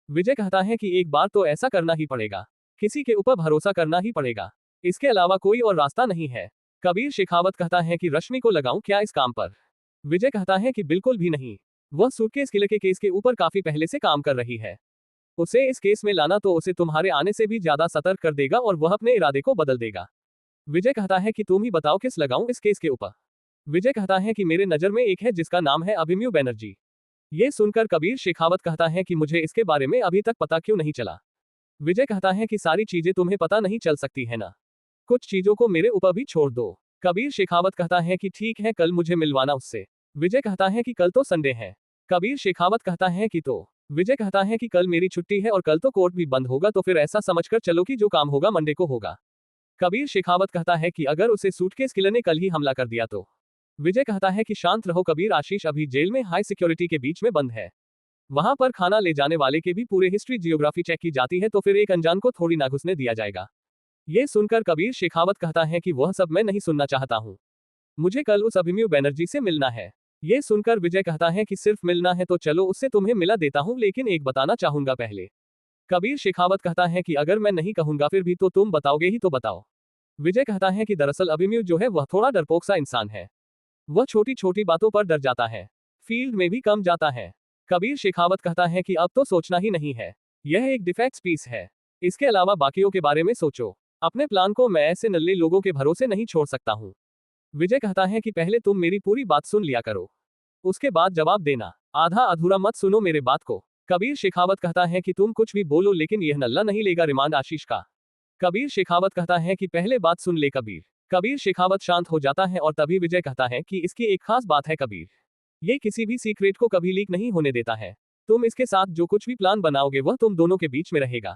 विजय कहता है कि एक बार तो ऐसा करना ही पड़ेगा, किसी के ऊपर भरोसा करना ही पड़ेगा, इसके अलावा कोई और रास्ता नहीं है। कबीर शेखावत कहता है कि रश्मि को लगाऊं क्या इस काम पर। विजय कहता है कि बिल्कुल भी नहीं, वह सूटकेस किलर के केस के ऊपर काफी पहले से काम कर रही है। उसे इस केस में लाना तो उसे तुम्हारे आने से भी ज्यादा सतर्क कर देगा और वह अपने इरादे को बदल देगा। विजय कहता है कि तुम ही बताओ किस लगाऊं इस केस के ऊपर। विजय कहता है कि मेरे नजर में एक है जिसका नाम है अभिमन्यु बनर्जी। ये सुनकर कबीर शेखावत कहता है कि मुझे इसके बारे में अभी तक पता क्यों नहीं चला। विजय कहता है कि सारी चीजें तुम्हें पता नहीं चल सकती है ना, कुछ चीजों को मेरे ऊपर भी छोड़ दो। कबीर शेखावत कहता है कि ठीक है कल मुझे मिलवाना उससे। विजय कहता है कि कल तो संडे है। कबीर शेखावत कहता है कि तो। विजय कहता है कि कल मेरी छुट्टी है और कल तो कोर्ट भी बंद होगा तो फिर ऐसा समझकर चलो कि जो काम होगा मंडे को होगा। कबीर शेखावत कहता है कि अगर उसे सूटकेस किलर ने कल ही हमला कर दिया तो। विजय कहता है कि शांत रहो कबीर, आशीष अभी जेल में हाई सिक्योरिटी के बीच में बंद है, वहां पर खाना ले जाने वाले के भी पूरे हिस्ट्री जियोग्राफी चेक की जाती है तो फिर एक अनजान को थोड़ी ना घुसने दिया जाएगा। ये सुनकर कबीर शेखावत कहता है कि वह सब मैं नहीं सुनना चाहता हूँ, मुझे कल उस अभिमन्यु बनर्जी से मिलना है। ये सुनकर विजय कहता है कि सिर्फ मिलना है तो चलो उससे तुम्हें मिला देता हूँ, लेकिन एक बताना चाहूंगा पहले। कबीर शेखावत कहता है कि अगर मैं नहीं कहूंगा फिर भी तो तुम बताओगे ही तो बताओ। विजय कहता है कि दरअसल अभिमन्यु जो है वह थोड़ा डरपोक सा इंसान है, वह छोटी छोटी बातों पर डर जाता है, फील्ड में भी कम जाता है। कबीर शेखावत कहता है कि अब तो सोचना ही नहीं है, यह एक डिफेक्ट्स पीस है, इसके अलावा बाकियों के बारे में सोचो, अपने प्लान को मैं ऐसे नल्ले लोगों के भरोसे नहीं छोड़ सकता हूँ। विजय कहता है कि पहले तुम मेरी पूरी बात सुन लिया करो, उसके बाद जवाब देना, आधा अधूरा मत सुनो मेरे बात को। कबीर शेखावत कहता है कि तुम कुछ भी बोलो लेकिन यह नल्ला नहीं लेगा रिमांड आशीष का। कबीर शेखावत कहता है कि पहले बात सुन ले कबीर। कबीर शेखावत शांत हो जाता है और तभी विजय कहता है कि इसकी एक खास बात है कबीर, ये किसी भी सीक्रेट को कभी लीक नहीं होने देता है, तुम इसके साथ जो कुछ भी प्लान बनाओगे वह तुम दोनों के बीच में रहेगा,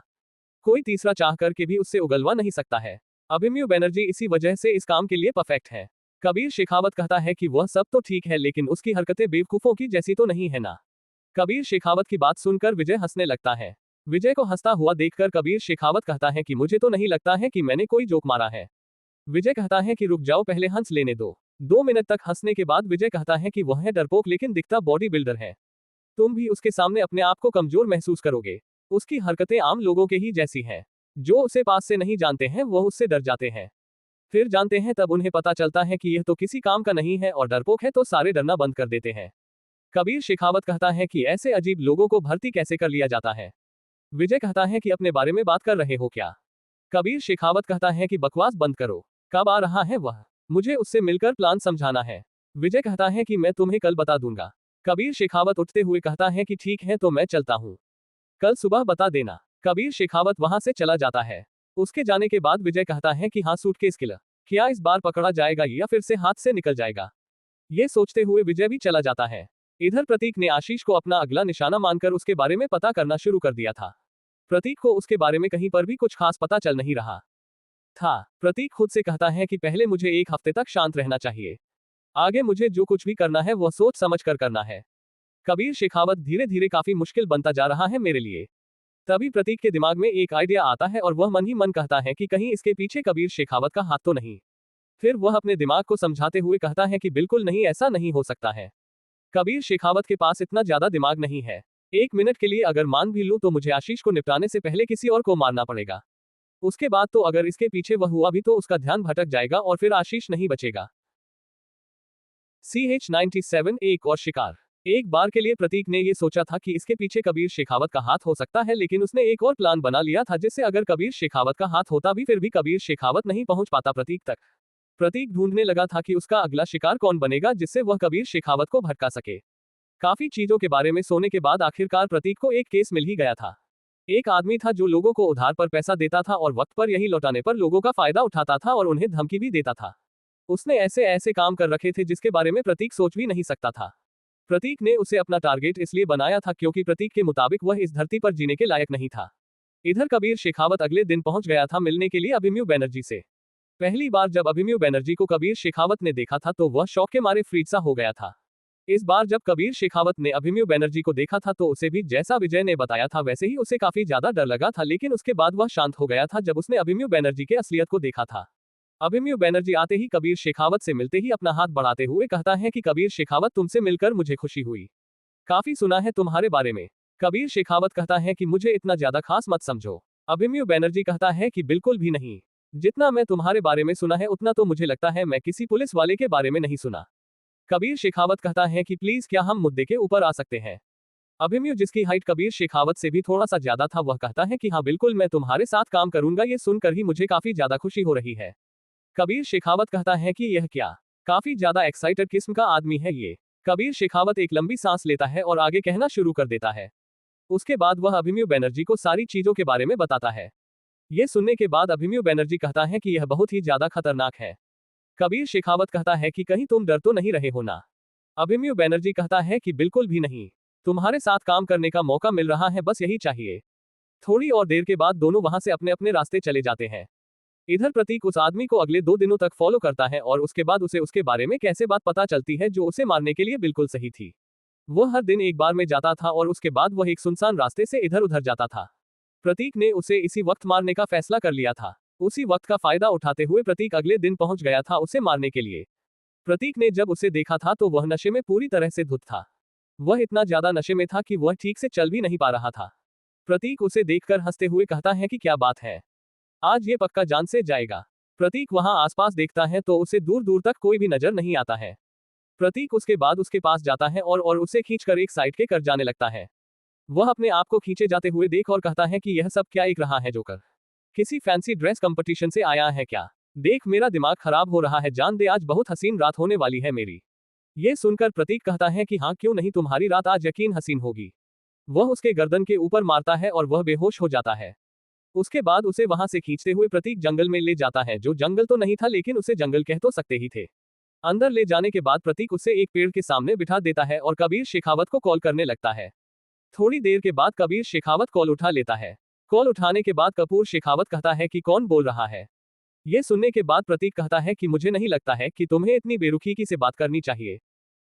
कोई तीसरा चाह करके भी उससे उगलवा नहीं सकता है। अभिमन्यु बनर्जी इसी वजह से इस काम के लिए परफेक्ट है। कबीर शेखावत कहता है कि वह सब तो ठीक है लेकिन उसकी हरकतें बेवकूफों की जैसी तो नहीं है ना। कबीर शेखावत की बात सुनकर विजय हंसने लगता है। विजय को हंसता हुआ देखकर कबीर शेखावत कहता है कि मुझे तो नहीं लगता है कि मैंने कोई जोक मारा है। विजय कहता है कि रुक जाओ पहले हंस लेने दो। 2 मिनट तक हंसने के बाद विजय कहता है कि वह है डरपोक लेकिन दिखता बॉडी बिल्डर है, तुम भी उसके सामने अपने आप को कमजोर महसूस करोगे, उसकी हरकतें आम लोगों के ही जैसी हैं, जो उसे पास से नहीं जानते हैं वह उससे डर जाते हैं, फिर जानते हैं तब उन्हें पता चलता है कि यह तो किसी काम का नहीं है और डरपोक है तो सारे डरना बंद कर देते हैं। कबीर शेखावत कहता है कि ऐसे अजीब लोगों को भर्ती कैसे कर लिया जाता है। विजय कहता है कि अपने बारे में बात कर रहे हो क्या। कबीर शेखावत कहता है कि बकवास बंद करो। कब आ रहा है वह? मुझे उससे मिलकर प्लान समझाना है। विजय कहता है कि मैं तुम्हें कल बता दूंगा। कबीर शेखावत उठते हुए कहता है कि ठीक है तो मैं चलता हूँ। कल सुबह बता देना। कबीर शेखावत वहां से चला जाता है। उसके जाने के बाद विजय कहता है कि हाँ सूटकेस किलर, क्या इस बार पकड़ा जाएगा या फिर से हाथ से निकल जाएगा? ये सोचते हुए विजय भी चला जाता है। इधर प्रतीक ने आशीष को अपना अगला निशाना मानकर उसके बारे में पता करना शुरू कर दिया था। प्रतीक को उसके बारे में कहीं पर भी कुछ खास पता चल नहीं रहा था। प्रतीक खुद से कहता है कि पहले मुझे एक हफ्ते तक शांत रहना चाहिए। आगे मुझे जो कुछ भी करना है वह सोच समझ कर करना है। कबीर शेखावत धीरे धीरे काफी मुश्किल बनता जा रहा है मेरे लिए। तभी प्रतीक के दिमाग में एक आइडिया आता है और वह मन ही मन कहता है कि कहीं इसके पीछे कबीर शेखावत का हाथ तो नहीं। फिर वह अपने दिमाग को समझाते हुए कहता है कि बिल्कुल नहीं, ऐसा नहीं हो सकता है। कबीर शेखावत के पास इतना ज्यादा दिमाग नहीं है। 1 मिनट के लिए अगर मान भी लूं तो मुझे आशीष को निपटाने से पहले किसी और को मारना पड़ेगा। उसके बाद तो अगर इसके पीछे वह हुआ भी तो उसका ध्यान भटक जाएगा और फिर आशीष नहीं बचेगा। CH97 एक और शिकार। एक बार के लिए प्रतीक ने ये सोचा था कि इसके पीछे कबीर शेखावत का हाथ हो सकता है, लेकिन उसने एक और प्लान बना लिया था जिससे अगर कबीर शेखावत का हाथ होता भी फिर भी कबीर शेखावत नहीं पहुंच पाता प्रतीक तक। प्रतीक ढूंढने लगा था कि उसका अगला शिकार कौन बनेगा जिससे वह कबीर शेखावत को भटका सके। काफी चीजों के बारे में सोने के बाद आखिरकार प्रतीक को एक केस मिल ही गया था। एक आदमी था जो लोगों को उधार पर पैसा देता था और वक्त पर यही लौटाने पर लोगों का फायदा उठाता था और उन्हें धमकी भी देता था। उसने ऐसे ऐसे काम कर रखे थे जिसके बारे में प्रतीक सोच भी नहीं सकता था। प्रतीक ने उसे अपना टारगेट इसलिए बनाया था क्योंकि प्रतीक के मुताबिक वह इस धरती पर जीने के लायक नहीं था। इधर कबीर शेखावत अगले दिन पहुंच गया था मिलने के लिए अभिमन्यु बनर्जी से। पहली बार जब अभिमन्यु बनर्जी को कबीर शेखावत ने देखा था तो वह शौक के मारे फ्रीज सा हो गया था। इस बार जब कबीर शेखावत ने अभिमन्यु बनर्जी को देखा था तो उसे भी जैसा विजय ने बताया था वैसे ही उसे काफी ज्यादा डर लगा था, लेकिन उसके बाद वह शांत हो गया था जब उसने अभिमन्यु बनर्जी के असलियत को देखा था। अभिमन्यु बनर्जी आते ही कबीर शेखावत से मिलते ही अपना हाथ बढ़ाते हुए कहता है कि कबीर शेखावत, तुमसे मिलकर मुझे खुशी हुई। काफी सुना है तुम्हारे बारे में। कबीर शेखावत कहता है कि मुझे इतना ज्यादा खास मत समझो। अभिमन्यु बनर्जी कहता है कि बिल्कुल भी नहीं। जितना मैं तुम्हारे बारे में सुना है उतना तो मुझे लगता है मैं किसी पुलिस वाले के बारे में नहीं सुना। कबीर शेखावत कहता है कि प्लीज क्या हम मुद्दे के ऊपर आ सकते हैं। अभिमन्यु, जिसकी हाइट कबीर शेखावत से भी थोड़ा सा ज्यादा था, वह कहता है कि हाँ बिल्कुल, मैं तुम्हारे साथ काम करूंगा। ये सुनकर ही मुझे काफी ज्यादा खुशी हो रही है। कबीर शेखावत कहता है कि यह क्या, काफी ज्यादा एक्साइटेड किस्म का आदमी है ये। कबीर शेखावत एक लंबी सांस लेता है और आगे कहना शुरू कर देता है। उसके बाद वह अभिमन्यु बनर्जी को सारी चीजों के बारे में बताता है। ये सुनने के बाद अभिमन्यु बनर्जी कहता है कि यह बहुत ही ज्यादा खतरनाक है। कबीर शेखावत कहता है कि कहीं तुम डर तो नहीं रहे हो ना? अभिमन्यु बनर्जी कहता है कि बिल्कुल भी नहीं, तुम्हारे साथ काम करने का मौका मिल रहा है, बस यही चाहिए। थोड़ी और देर के बाद दोनों वहां से अपने अपने रास्ते चले जाते हैं। इधर प्रतीक उस आदमी को अगले 2 दिनों तक फॉलो करता है और उसके बाद उसे उसके बारे में कैसे बात पता चलती है जो उसे मारने के लिए बिल्कुल सही थी। वह हर दिन एक बार में जाता था और उसके बाद वह एक सुनसान रास्ते से इधर उधर जाता था। प्रतीक ने उसे इसी वक्त मारने का फैसला कर लिया था। उसी वक्त का फायदा उठाते हुए प्रतीक अगले दिन पहुंच गया था उसे मारने के लिए। प्रतीक ने जब उसे देखा था तो वह नशे में पूरी तरह से धुत था। वह इतना ज्यादा नशे में था कि वह ठीक से चल भी नहीं पा रहा था। प्रतीक उसे देखकर हंसते हुए कहता है कि क्या बात है, आज ये पक्का जान से जाएगा। प्रतीक वहां आसपास देखता है तो उसे दूर दूर तक कोई भी नजर नहीं आता है। प्रतीक उसके बाद उसके पास जाता है और उसे खींचकर एक साइड के कर जाने लगता है। वह अपने आप को खींचे जाते हुए देख और कहता है कि यह सब क्या एक रहा है जोकर? किसी फैंसी ड्रेस कंपटीशन से आया है क्या? देख मेरा दिमाग खराब हो रहा है, जान दे आज बहुत हसीन रात होने वाली है मेरी। ये सुनकर प्रतीक कहता है कि हाँ क्यों नहीं, तुम्हारी रात आज यकीन हसीन होगी। वह उसके गर्दन के ऊपर मारता है और वह बेहोश हो जाता है। उसके बाद उसे वहां से खींचते हुए प्रतीक जंगल में ले जाता है, जो जंगल तो नहीं था लेकिन उसे जंगल कह तो सकते ही थे। अंदर ले जाने के बाद प्रतीक उसे एक पेड़ के सामने बिठा देता है और कबीर शेखावत को कॉल करने लगता है। थोड़ी देर के बाद कबीर शेखावत कॉल उठा लेता है। कॉल उठाने के बाद कपूर शेखावत कहता है कि कौन बोल रहा है? ये सुनने के बाद प्रतीक कहता है कि मुझे नहीं लगता है कि तुम्हें इतनी बेरुखी से बात करनी चाहिए।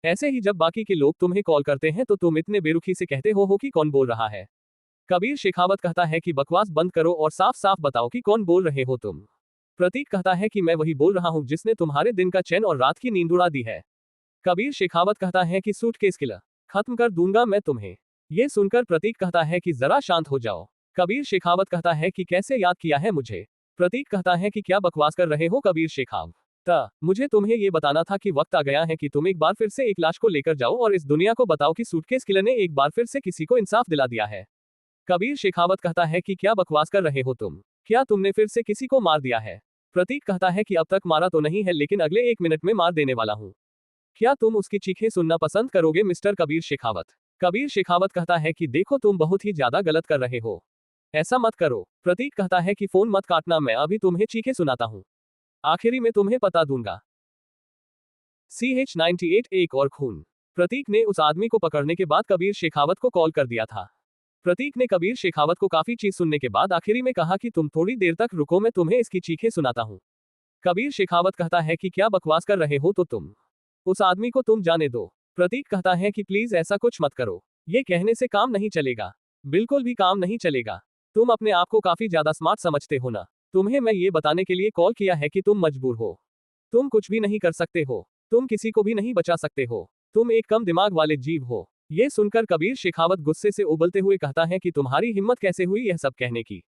ऐसे ही जब बाकी के लोग तुम्हें कॉल करते हैं तो तुम इतने बेरुखी से कहते हो कि कौन बोल रहा है। कबीर शेखावत कहता है कि बकवास बंद करो और साफ साफ बताओ कि कौन बोल रहे हो तुम। प्रतीक कहता है कि मैं वही बोल रहा हूं जिसने तुम्हारे दिन का चैन और रात की नींद उड़ा दी है। कबीर शेखावत कहता है कि सूटकेस किलर, खत्म कर दूंगा मैं तुम्हें। ये सुनकर प्रतीक कहता है कि जरा शांत हो जाओ। कबीर शेखावत कहता है कि कैसे याद किया है मुझे? प्रतीक कहता है कि क्या बकवास कर रहे हो कबीर शेखावत, मुझे तुम्हें ये बताना था कि वक्त आ गया है कि तुम एक बार फिर से एक लाश को लेकर जाओ और इस दुनिया को बताओ कि सूटकेस किलर ने एक बार फिर से किसी को इंसाफ दिला दिया है। कबीर शेखावत कहता है कि क्या बकवास कर रहे हो तुम? क्या तुमने फिर से किसी को मार दिया है? प्रतीक कहता है कि अब तक मारा तो नहीं है लेकिन अगले 1 मिनट में मार देने वाला हूँ। क्या तुम उसकी चीखें सुनना पसंद करोगे मिस्टर कबीर शेखावत? कबीर शेखावत कहता है कि देखो तुम बहुत ही ज्यादा गलत कर रहे हो। ऐसा मत करो। प्रतीक कहता है कि फोन मत काटना, मैं अभी तुम्हें चीखें सुनाता हूँ। आखिरी में तुम्हें पता दूंगा। CH-98 एक और खून। प्रतीक ने उस आदमी को पकड़ने के बाद कबीर शेखावत को कॉल कर दिया था। प्रतीक ने कबीर शेखावत को काफी चीज सुनने के बाद आखिरी में कहा कि तुम थोड़ी देर तक रुको, मैं तुम्हें इसकी चीखें सुनाता हूँ। कबीर शेखावत कहता है कि क्या बकवास कर रहे हो तो तुम उस आदमी को तुम जाने दो। प्रतीक कहता है कि प्लीज ऐसा कुछ मत करो, ये कहने से काम नहीं चलेगा, बिल्कुल भी काम नहीं चलेगा। तुम अपने आप को काफी ज्यादा स्मार्ट समझते हो ना। तुम्हें मैं ये बताने के लिए कॉल किया है कि तुम मजबूर हो, तुम कुछ भी नहीं कर सकते हो, तुम किसी को भी नहीं बचा सकते हो, तुम एक कम दिमाग वाले जीव हो। ये सुनकर कबीर शेखावत गुस्से से उबलते हुए कहता है कि तुम्हारी हिम्मत कैसे हुई यह सब कहने की।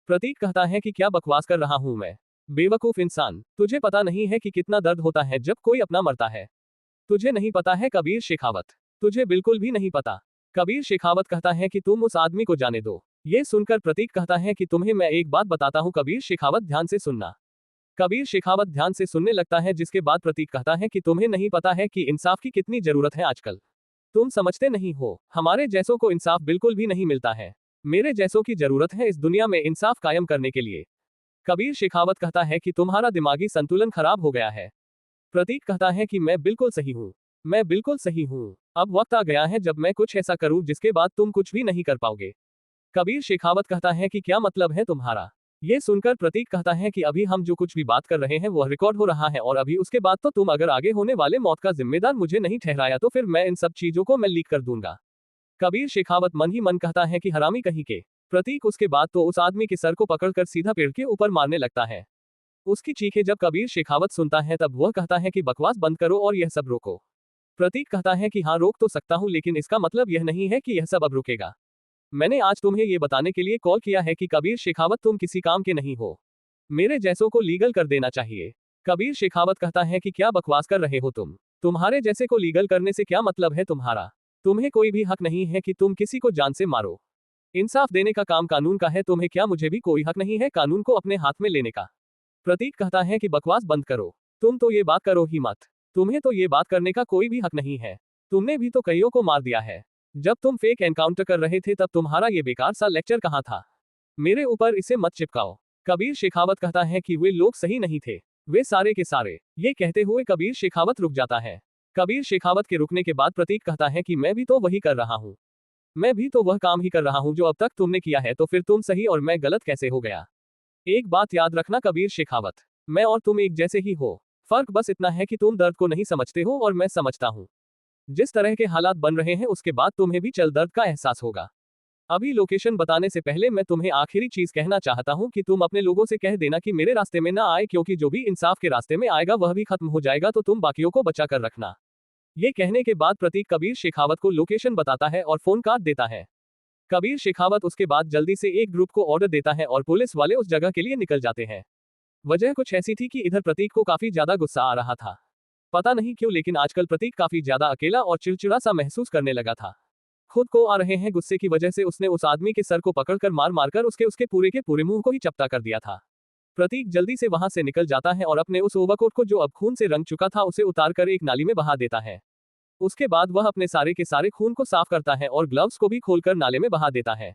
प्रतीक कहता है कि क्या बकवास कर रहा हूं मैं, बेवकूफ इंसान, तुझे पता नहीं है कि कितना दर्द होता है जब कोई अपना मरता है। तुझे नहीं पता है कबीर शेखावत, तुझे बिल्कुल भी नहीं पता। कबीर शेखावत कहता है कि तुम उस आदमी को जाने दो। ये सुनकर प्रतीक कहता है कि तुम्हें मैं एक बात बताता हूं कबीर शेखावत, ध्यान से सुनना। कबीर शेखावत ध्यान से सुनने लगता है जिसके बाद प्रतीक कहता है कि तुम्हें नहीं पता है कि इंसाफ की कितनी जरूरत है आजकल। तुम समझते नहीं हो, हमारे जैसों को इंसाफ बिल्कुल भी नहीं मिलता है। मेरे जैसों की जरूरत है इस दुनिया में इंसाफ कायम करने के लिए। कबीर शेखावत कहता है कि तुम्हारा दिमागी संतुलन खराब हो गया है। प्रतीक कहता है कि मैं बिल्कुल सही हूँ, मैं बिल्कुल सही हूँ। अब वक्त आ गया है जब मैं कुछ ऐसा करूँ जिसके बाद तुम कुछ भी नहीं कर पाओगे। कबीर शेखावत कहता है कि क्या मतलब है तुम्हारा? ये सुनकर प्रतीक कहता है कि अभी हम जो कुछ भी बात कर रहे हैं वह रिकॉर्ड हो रहा है और अभी उसके बाद तो तुम अगर आगे होने वाले मौत का जिम्मेदार मुझे नहीं ठहराया तो फिर मैं इन सब चीजों को मैं लीक कर दूंगा। कबीर शेखावत मन ही मन कहता है कि हरामी कहीं के। प्रतीक उसके बाद तो उस आदमी के सर को पकड़कर सीधा पेड़ के ऊपर मारने लगता है। उसकी चीखें जब कबीर शेखावत सुनता है तब वह कहता है कि बकवास बंद करो और यह सब रोको। प्रतीक कहता है कि हाँ रोक तो सकता हूँ लेकिन इसका मतलब यह नहीं है कि यह सब अब रुकेगा। मैंने आज तुम्हें ये बताने के लिए कॉल किया है कि कबीर शेखावत तुम किसी काम के नहीं हो, मेरे जैसों को लीगल कर देना चाहिए। कबीर शेखावत कहता है कि क्या बकवास कर रहे हो तुम, तुम्हारे जैसे को लीगल करने से क्या मतलब है तुम्हारा? तुम्हें कोई भी हक नहीं है कि तुम किसी को जान से मारो। इंसाफ देने का काम कानून का है, तुम्हें क्या मुझे भी कोई हक नहीं है कानून को अपने हाथ में लेने का? प्रतीक कहता है कि बकवास बंद करो, तुम तो ये बात करो ही मत, तुम्हें तो ये बात करने का कोई भी हक नहीं है। तुमने भी तो कईयों को मार दिया है। जब तुम फेक एनकाउंटर कर रहे थे तब तुम्हारा ये बेकार सा लेक्चर कहाँ था? मेरे ऊपर इसे मत चिपकाओ। कबीर शेखावत कहता है कि वे लोग सही नहीं थे, वे सारे के सारे। ये कहते हुए कबीर शेखावत रुक जाता है। कबीर शेखावत के रुकने के बाद प्रतीक कहता है कि मैं भी तो वही कर रहा हूँ, मैं भी तो वह काम ही कर रहा हूँ जो अब तक तुमने किया है, तो फिर तुम सही और मैं गलत कैसे हो गया? एक बात याद रखना कबीर शेखावत, मैं और तुम एक जैसे ही हो, फर्क बस इतना है कि तुम दर्द को नहीं समझते हो और मैं समझता हूँ। जिस तरह के हालात बन रहे हैं उसके बाद तुम्हें भी चल दर्द का एहसास होगा। अभी लोकेशन बताने से पहले मैं तुम्हें आखिरी चीज कहना चाहता हूँ कि तुम अपने लोगों से कह देना कि मेरे रास्ते में ना आए, क्योंकि जो भी इंसाफ के रास्ते में आएगा वह भी खत्म हो जाएगा, तो तुम बाकियों को बचा कर रखना। ये कहने के बाद प्रतीक कबीर शेखावत को लोकेशन बताता है और फोन काट देता है। कबीर शेखावत उसके बाद जल्दी से एक ग्रुप को ऑर्डर देता है और पुलिस वाले उस जगह के लिए निकल जाते हैं। वजह कुछ ऐसी थी कि इधर प्रतीक को काफी ज्यादा गुस्सा आ रहा था। पता नहीं क्यों लेकिन आजकल प्रतीक काफी ज्यादा अकेला और चिड़चिड़ा सा महसूस करने लगा था। खुद को आ रहे हैं गुस्से की वजह से उसने उस आदमी के सर को पकड़कर मार मारकर उसके पूरे के पूरे मुंह को ही चपटा कर दिया था। प्रतीक जल्दी से वहां से निकल जाता है और अपने उस ओवरकोट को जो अब खून से रंग चुका था उसे उतारकर एक नाली में बहा देता है। उसके बाद वह अपने सारे के सारे खून को साफ करता है और ग्लव्स को भी खोलकर नाले में बहा देता है।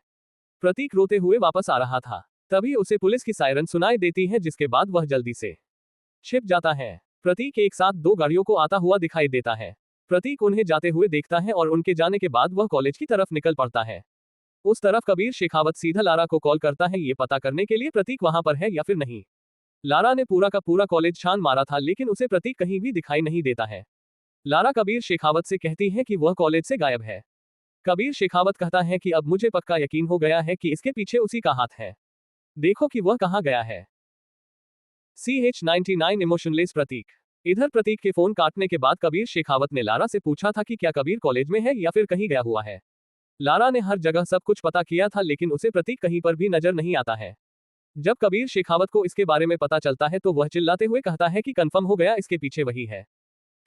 प्रतीक रोते हुए वापस आ रहा था, तभी उसे पुलिस की सायरन सुनाई देती है, जिसके बाद वह जल्दी से छिप जाता है। प्रतीक एक साथ दो गाड़ियों को आता हुआ दिखाई देता है। प्रतीक उन्हें जाते हुए देखता है और उनके जाने के बाद वह कॉलेज की तरफ निकल पड़ता है। उस तरफ कबीर शेखावत सीधा लारा को कॉल करता है ये पता करने के लिए प्रतीक वहां पर है या फिर नहीं। लारा ने पूरा का पूरा कॉलेज छान मारा था लेकिन उसे प्रतीक कहीं भी दिखाई नहीं देता है। लारा कबीर शेखावत से कहती है कि वह कॉलेज से गायब है। कबीर शेखावत कहता है कि अब मुझे पक्का यकीन हो गया है कि इसके पीछे उसी का हाथ है, देखो कि वह कहां गया है। CH-99 इमोशनलेस प्रतीक। इधर प्रतीक के फोन काटने के बाद कबीर शेखावत ने लारा से पूछा था कि क्या कबीर कॉलेज में है या फिर कहीं गया हुआ है। लारा ने हर जगह सब कुछ पता किया था लेकिन उसे प्रतीक कहीं पर भी नजर नहीं आता है। जब कबीर शेखावत को इसके बारे में पता चलता है तो वह चिल्लाते हुए कहता है कि कंफर्म हो गया, इसके पीछे वही है।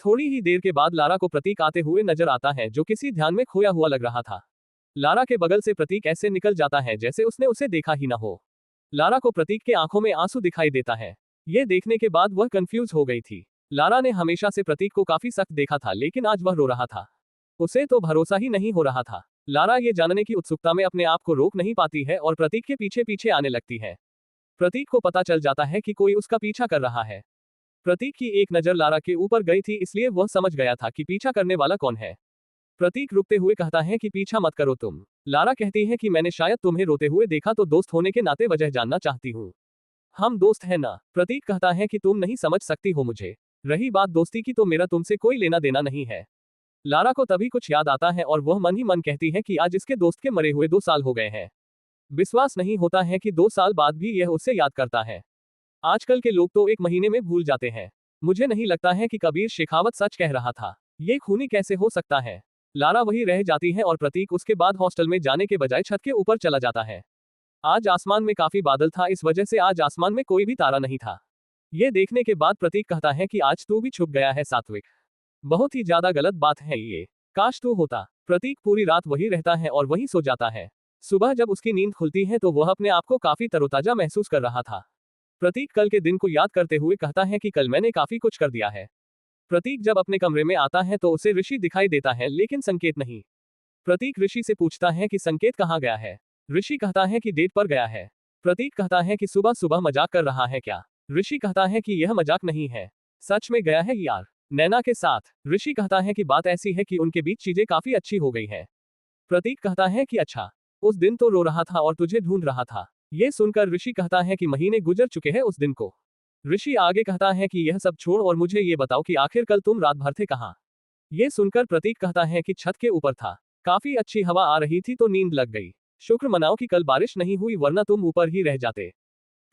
थोड़ी ही देर के बाद लारा को प्रतीक आते हुए नजर आता है जो किसी ध्यान में खोया हुआ लग रहा था। लारा के बगल से प्रतीक ऐसे निकल जाता है जैसे उसने उसे देखा ही ना हो। लारा को प्रतीक के आंखों में आंसू दिखाई देता है। ये देखने के बाद वह कंफ्यूज हो गई थी। लारा ने हमेशा से प्रतीक को काफी सख्त देखा था, लेकिन आज वह रो रहा था। उसे तो भरोसा ही नहीं हो रहा था। लारा ये जानने की उत्सुकता में अपने आप को रोक नहीं पाती है और प्रतीक के पीछे पीछे आने लगती है। प्रतीक को पता चल जाता है कि कोई उसका पीछा कर रहा है। प्रतीक की एक नजर लारा के ऊपर गई थी, इसलिए वह समझ गया था कि पीछा करने वाला कौन है। प्रतीक रुकते हुए कहता है कि पीछा मत करो तुम। लारा कहती है कि मैंने शायद तुम्हें रोते हुए देखा, तो दोस्त होने के नाते वजह जानना चाहती हूँ। हम दोस्त हैं ना? प्रतीक कहता है कि तुम नहीं समझ सकती हो मुझे। रही बात दोस्ती की, तो मेरा तुमसे कोई लेना देना नहीं है। लारा को तभी कुछ याद आता है और वह मन ही मन कहती है कि आज इसके दोस्त के मरे हुए 2 साल हो गए हैं। विश्वास नहीं होता है कि 2 साल बाद भी यह उससे याद करता है। आजकल के लोग तो 1 महीने में भूल जाते हैं। मुझे नहीं लगता है कि कबीर शेखावत सच कह रहा था। ये खूनी कैसे हो सकता है? लारा वही रह जाती है और प्रतीक उसके बाद हॉस्टल में जाने के बजाय छत के ऊपर चला जाता है। आज आसमान में काफी बादल था, इस वजह से आज आसमान में कोई भी तारा नहीं था। ये देखने के बाद प्रतीक कहता है कि आज तू भी छुप गया है सात्विक। बहुत ही ज्यादा गलत बात है ये। काश तू होता। प्रतीक पूरी रात वही रहता है और वही सो जाता है। सुबह जब उसकी नींद खुलती है तो वह अपने आप को काफी तरोताजा महसूस कर रहा था। प्रतीक कल के दिन को याद करते हुए कहता है कि कल मैंने काफी कुछ कर दिया है। प्रतीक जब अपने कमरे में आता है तो उसे ऋषि दिखाई देता है, लेकिन संकेत नहीं। प्रतीक ऋषि से पूछता है कि संकेत कहाँ गया है। ऋषि कहता है कि डेट पर गया है। प्रतीक कहता है कि सुबह सुबह मजाक कर रहा है क्या? ऋषि कहता है कि यह मजाक नहीं है, सच में गया है यार, नैना के साथ। ऋषि कहता है कि बात ऐसी है कि उनके बीच चीजें काफी अच्छी हो गई है। प्रतीक कहता है कि अच्छा, उस दिन तो रो रहा था और तुझे ढूंढ रहा था। ये सुनकर ऋषि कहता है कि महीने गुजर चुके हैं उस दिन को। ऋषि आगे कहता है कि यह सब छोड़ और मुझे ये बताओ कि आखिर कल तुम रात भर थे कहाँ? ये सुनकर प्रतीक कहता है कि छत के ऊपर था, काफी अच्छी हवा आ रही थी तो नींद लग गई। शुक्र मनाओ कि कल बारिश नहीं हुई, वरना तुम ऊपर ही रह जाते।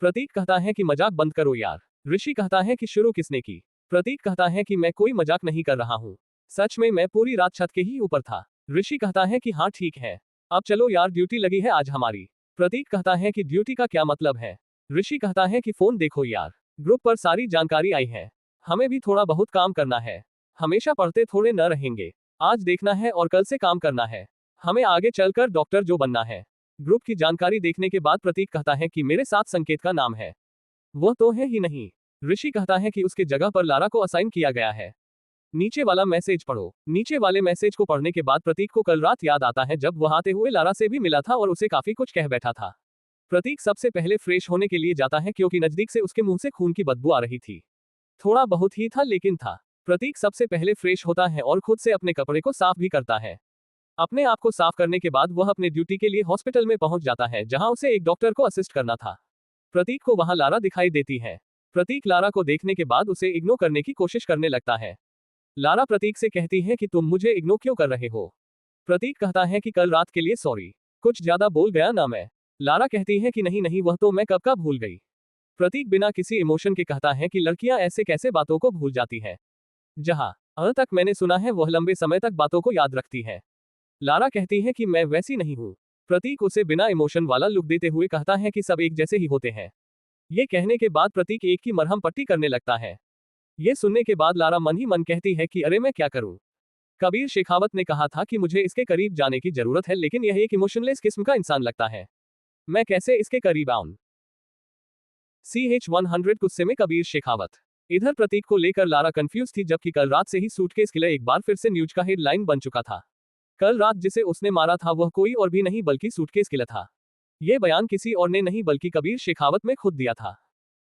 प्रतीक कहता है कि मजाक बंद करो यार। ऋषि कहता है कि शुरू किसने की? प्रतीक कहता है कि मैं कोई मजाक नहीं कर रहा हूँ, सच में मैं पूरी रात छत के ही ऊपर था। ऋषि कहता है कि हाँ ठीक है, अब चलो यार, ड्यूटी लगी है आज हमारी। प्रतीक कहता है कि ड्यूटी का क्या मतलब है? ऋषि कहता है कि फोन देखो यार, ग्रुप पर सारी जानकारी आई है। हमें भी थोड़ा बहुत काम करना है, हमेशा पढ़ते थोड़े न रहेंगे। आज देखना है और कल से काम करना है। हमें आगे चलकर डॉक्टर जो बनना है। ग्रुप की जानकारी देखने के बाद प्रतीक कहता है कि मेरे साथ संकेत का नाम है। वह तो है ही नहीं। ऋषि कहता है कि उसके जगह पर लारा को असाइन किया गया है। नीचे वाला मैसेज पढ़ो। नीचे वाले मैसेज को पढ़ने के बाद प्रतीक को कल रात याद आता है जब वह आते हुए लारा से भी मिला था और उसे काफी कुछ कह बैठा था। प्रतीक सबसे पहले फ्रेश होने के लिए जाता है क्योंकि नजदीक से उसके मुंह से खून की बदबू आ रही थी। थोड़ा बहुत ही था, लेकिन था। प्रतीक सबसे पहले फ्रेश होता है और खुद से अपने कपड़े को साफ भी करता है। अपने आप को साफ करने के बाद वह अपने ड्यूटी के लिए हॉस्पिटल में पहुंच जाता है, जहां उसे एक डॉक्टर को असिस्ट करना था। प्रतीक को वहां लारा दिखाई देती है। प्रतीक लारा को देखने के बाद उसे इग्नोर करने की कोशिश करने लगता है। लारा प्रतीक से कहती है कि तुम मुझे इग्नोर क्यों कर रहे हो? प्रतीक कहता है कि कल रात के लिए सॉरी, कुछ ज्यादा बोल गया ना मैं। लारा कहती है कि नहीं नहीं, वह तो मैं कब का भूल गई। प्रतीक बिना किसी इमोशन के कहता है कि लड़कियां ऐसे कैसे बातों को भूल जाती है, जहां अब तक मैंने सुना है वह लंबे समय तक बातों को याद रखती है। लारा कहती है कि मैं वैसी नहीं हूँ। प्रतीक उसे बिना इमोशन वाला लुक देते हुए कहता है कि सब एक जैसे ही होते हैं। ये कहने के बाद प्रतीक एक की मरहम पट्टी करने लगता है। ये सुनने के बाद लारा मन ही मन कहती है कि अरे मैं क्या करूं? कबीर शेखावत ने कहा था कि मुझे इसके करीब जाने की जरूरत है, लेकिन यह एक इमोशनलेस किस्म का इंसान लगता है। मैं कैसे इसके करीब आऊं? CH100 गुस्से में कबीर शेखावत। इधर प्रतीक को लेकर लारा कंफ्यूज थी, जबकि कल रात से ही सूटकेस किलर एक बार फिर से न्यूज का हेडलाइन बन चुका था। कल रात जिसे उसने मारा था वह कोई और भी नहीं बल्कि सूटकेस किलर था। ये बयान किसी और ने नहीं बल्कि कबीर शेखावत में खुद दिया था।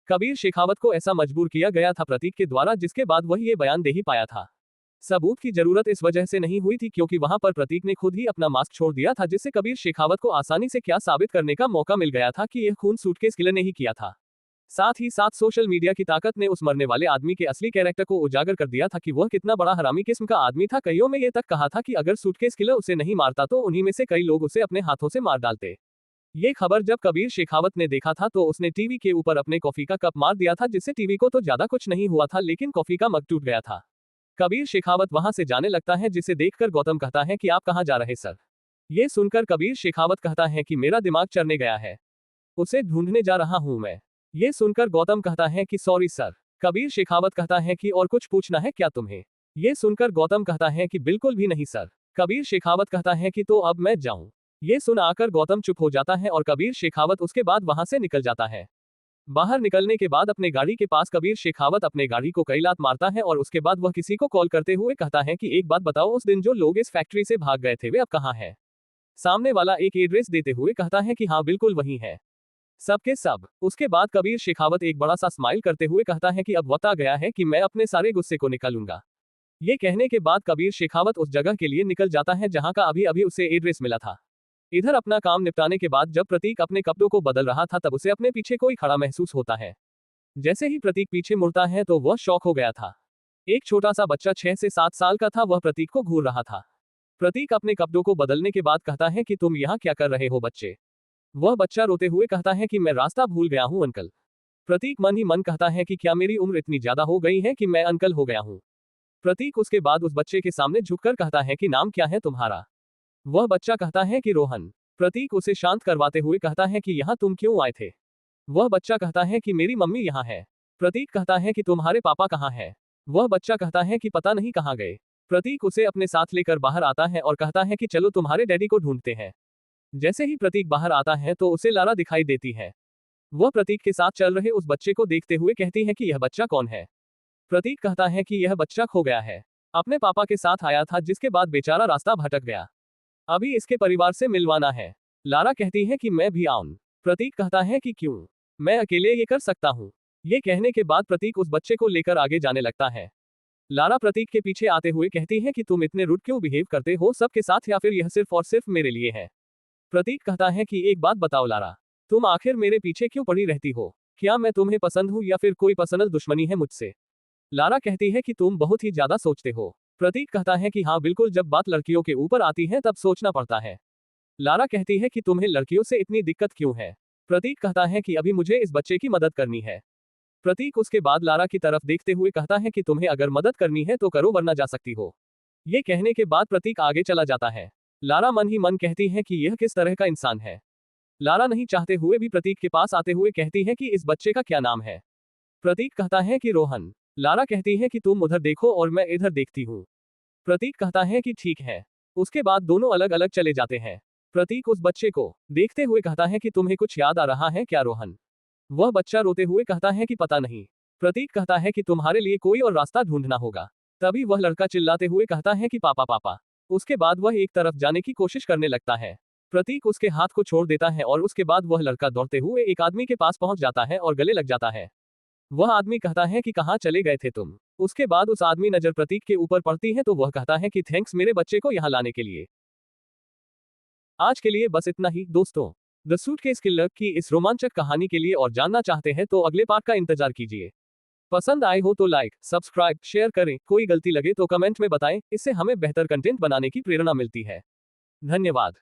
कबीर शेखावत को ऐसा मजबूर किया गया था प्रतीक के द्वारा, जिसके बाद वह ये बयान दे ही पाया था। सबूत की जरूरत इस वजह से नहीं हुई थी क्योंकि वहां पर प्रतीक ने खुद ही अपना मास्क छोड़ दिया था, जिससे कबीर शेखावत को आसानी से क्या साबित करने का मौका मिल गया था कि यह खून सूटकेस किलर ने ही किया था। साथ ही साथ सोशल मीडिया की ताकत ने उस मरने वाले आदमी के असली कैरेक्टर को उजागर कर दिया था कि वह कितना बड़ा हरामी किस्म का आदमी था। कईयों में ये तक कहा था कि अगर सूटकेस किलर उसे नहीं मारता तो उन्हीं में से कई लोग उसे अपने हाथों से मार डालते। ये खबर जब कबीर शेखावत ने देखा था तो उसने टीवी के ऊपर अपने कॉफी का कप मार दिया था, जिससे टीवी को तो ज्यादा कुछ नहीं हुआ था लेकिन कॉफी का मग टूट गया था। कबीर शेखावत वहां से जाने लगता है, जिसे देखकर गौतम कहता है कि आप कहां जा रहे सर? ये सुनकर कबीर शेखावत कहता है कि मेरा दिमाग चरने गया है, उसे ढूंढने जा रहा हूं मैं। ये सुनकर गौतम कहता है कि सॉरी सर। कबीर शेखावत कहता है कि और कुछ पूछना है क्या तुम्हें? ये सुनकर गौतम कहता है कि बिल्कुल भी नहीं सर। कबीर शेखावत कहता है कि तो अब मैं जाऊं? ये सुन आकर गौतम चुप हो जाता है और कबीर शेखावत उसके बाद वहां से निकल जाता है। बाहर निकलने के बाद अपने गाड़ी के पास कबीर शेखावत अपने गाड़ी को कई लात मारता है और उसके बाद वह किसी को कॉल करते हुए कहता है कि एक बात बताओ, उस दिन जो लोग इस फैक्ट्री से भाग गए थे वे अब कहाँ हैं? सामने वाला एक एड्रेस देते हुए कहता है कि हाँ बिल्कुल वही है, सबके सब। उसके बाद कबीर शेखावत एक बड़ा सा स्माइल करते हुए कहता है कि अब वक्त आ गया है कि मैं अपने सारे गुस्से को निकालूंगा। ये कहने के बाद कबीर शेखावत उस जगह के लिए निकल जाता है जहां का अभी अभी उसे एड्रेस मिला था। इधर अपना काम निपटाने के बाद जब प्रतीक अपने कपड़ों को बदल रहा था तब उसे अपने पीछे कोई खड़ा महसूस होता है। जैसे ही प्रतीक पीछे मुड़ता है तो वह शॉक हो गया था। एक छोटा सा बच्चा 6 से 7 साल का था, वह प्रतीक को घूर रहा था। प्रतीक अपने कपड़ों को बदलने के बाद कहता है कि तुम यहाँ क्या कर रहे हो बच्चे? वह बच्चा रोते हुए कहता है कि मैं रास्ता भूल गया हूँ अंकल। प्रतीक मन ही मन कहता है कि क्या मेरी उम्र इतनी ज्यादा हो गई है कि मैं अंकल हो गया हूँ? प्रतीक उसके बाद उस बच्चे के सामने झुककर कहता है कि नाम क्या है तुम्हारा? वह बच्चा कहता है कि रोहन। प्रतीक उसे शांत करवाते हुए कहता है कि यहाँ तुम क्यों आए थे? वह बच्चा कहता है कि मेरी मम्मी यहाँ है। प्रतीक कहता है कि तुम्हारे पापा कहाँ हैं? वह बच्चा कहता है कि पता नहीं कहाँ गए। प्रतीक उसे अपने साथ लेकर बाहर आता है और कहता है कि चलो तुम्हारे डैडी को ढूंढते हैं। जैसे ही प्रतीक बाहर आता है तो उसे लारा दिखाई देती है। वह प्रतीक के साथ चल रहे उस बच्चे को देखते हुए कहती है कि यह बच्चा कौन है? प्रतीक कहता है कि यह बच्चा खो गया है, अपने पापा के साथ आया था जिसके बाद बेचारा रास्ता भटक गया, अभी इसके परिवार से मिलवाना है। लारा कहती है कि मैं भी आऊं। प्रतीक कहता है कि क्यों, मैं अकेले ये कर सकता हूँ। ये कहने के बाद प्रतीक उस बच्चे को लेकर आगे जाने लगता है। लारा प्रतीक के पीछे आते हुए कहती है कि तुम इतने रूड क्यों बिहेव करते हो सबके साथ, या फिर यह सिर्फ और सिर्फ मेरे लिए है? प्रतीक कहता है कि एक बात बताओ लारा, तुम आखिर मेरे पीछे क्यों पड़ी रहती हो? क्या मैं तुम्हें पसंद हूँ या फिर कोई पर्सनल दुश्मनी है मुझसे? लारा कहती है कि तुम बहुत ही ज्यादा सोचते हो। प्रतीक कहता है कि हाँ बिल्कुल, जब बात लड़कियों के ऊपर आती है तब सोचना पड़ता है। लारा कहती है कि तुम्हें लड़कियों से इतनी दिक्कत क्यों है? प्रतीक कहता है कि अभी मुझे इस बच्चे की मदद करनी है। प्रतीक उसके बाद लारा की तरफ देखते हुए कहता है कि तुम्हें अगर मदद करनी है तो करो वरना जा सकती हो। ये कहने के बाद प्रतीक आगे चला जाता है। लारा मन ही मन कहती है कि यह किस तरह का इंसान है। लारा नहीं चाहते हुए भी प्रतीक के पास आते हुए कहती है कि इस बच्चे का क्या नाम है? प्रतीक कहता है कि रोहन। लारा कहती है कि तुम उधर देखो और मैं इधर देखती हूँ। प्रतीक कहता है कि ठीक है। उसके बाद दोनों अलग अलग चले जाते हैं। प्रतीक उस बच्चे को देखते हुए कहता है कि तुम्हें कुछ याद आ रहा है क्या रोहन? वह बच्चा रोते हुए कहता है कि पता नहीं। प्रतीक कहता है कि तुम्हारे लिए कोई और रास्ता ढूंढना होगा। तभी वह लड़का चिल्लाते हुए कहता है कि पापा पापा। उसके बाद वह एक तरफ जाने की कोशिश करने लगता है। प्रतीक उसके हाथ को छोड़ देता है और उसके बाद वह लड़का दौड़ते हुए एक आदमी के पास पहुंच जाता है और गले लग जाता है। वह आदमी कहता है कि कहाँ चले गए थे तुम? उसके बाद उस आदमी नजर प्रतीक के ऊपर पड़ती है तो वह कहता है कि थैंक्स मेरे बच्चे को यहाँ लाने के लिए। आज के लिए बस इतना ही दोस्तों। द सूटकेस किलर की इस रोमांचक कहानी के लिए और जानना चाहते हैं तो अगले पार्ट का इंतजार कीजिए। पसंद आए हो तो लाइक, सब्सक्राइब, शेयर करें। कोई गलती लगे तो कमेंट में बताएं, इससे हमें बेहतर कंटेंट बनाने की प्रेरणा मिलती है। धन्यवाद।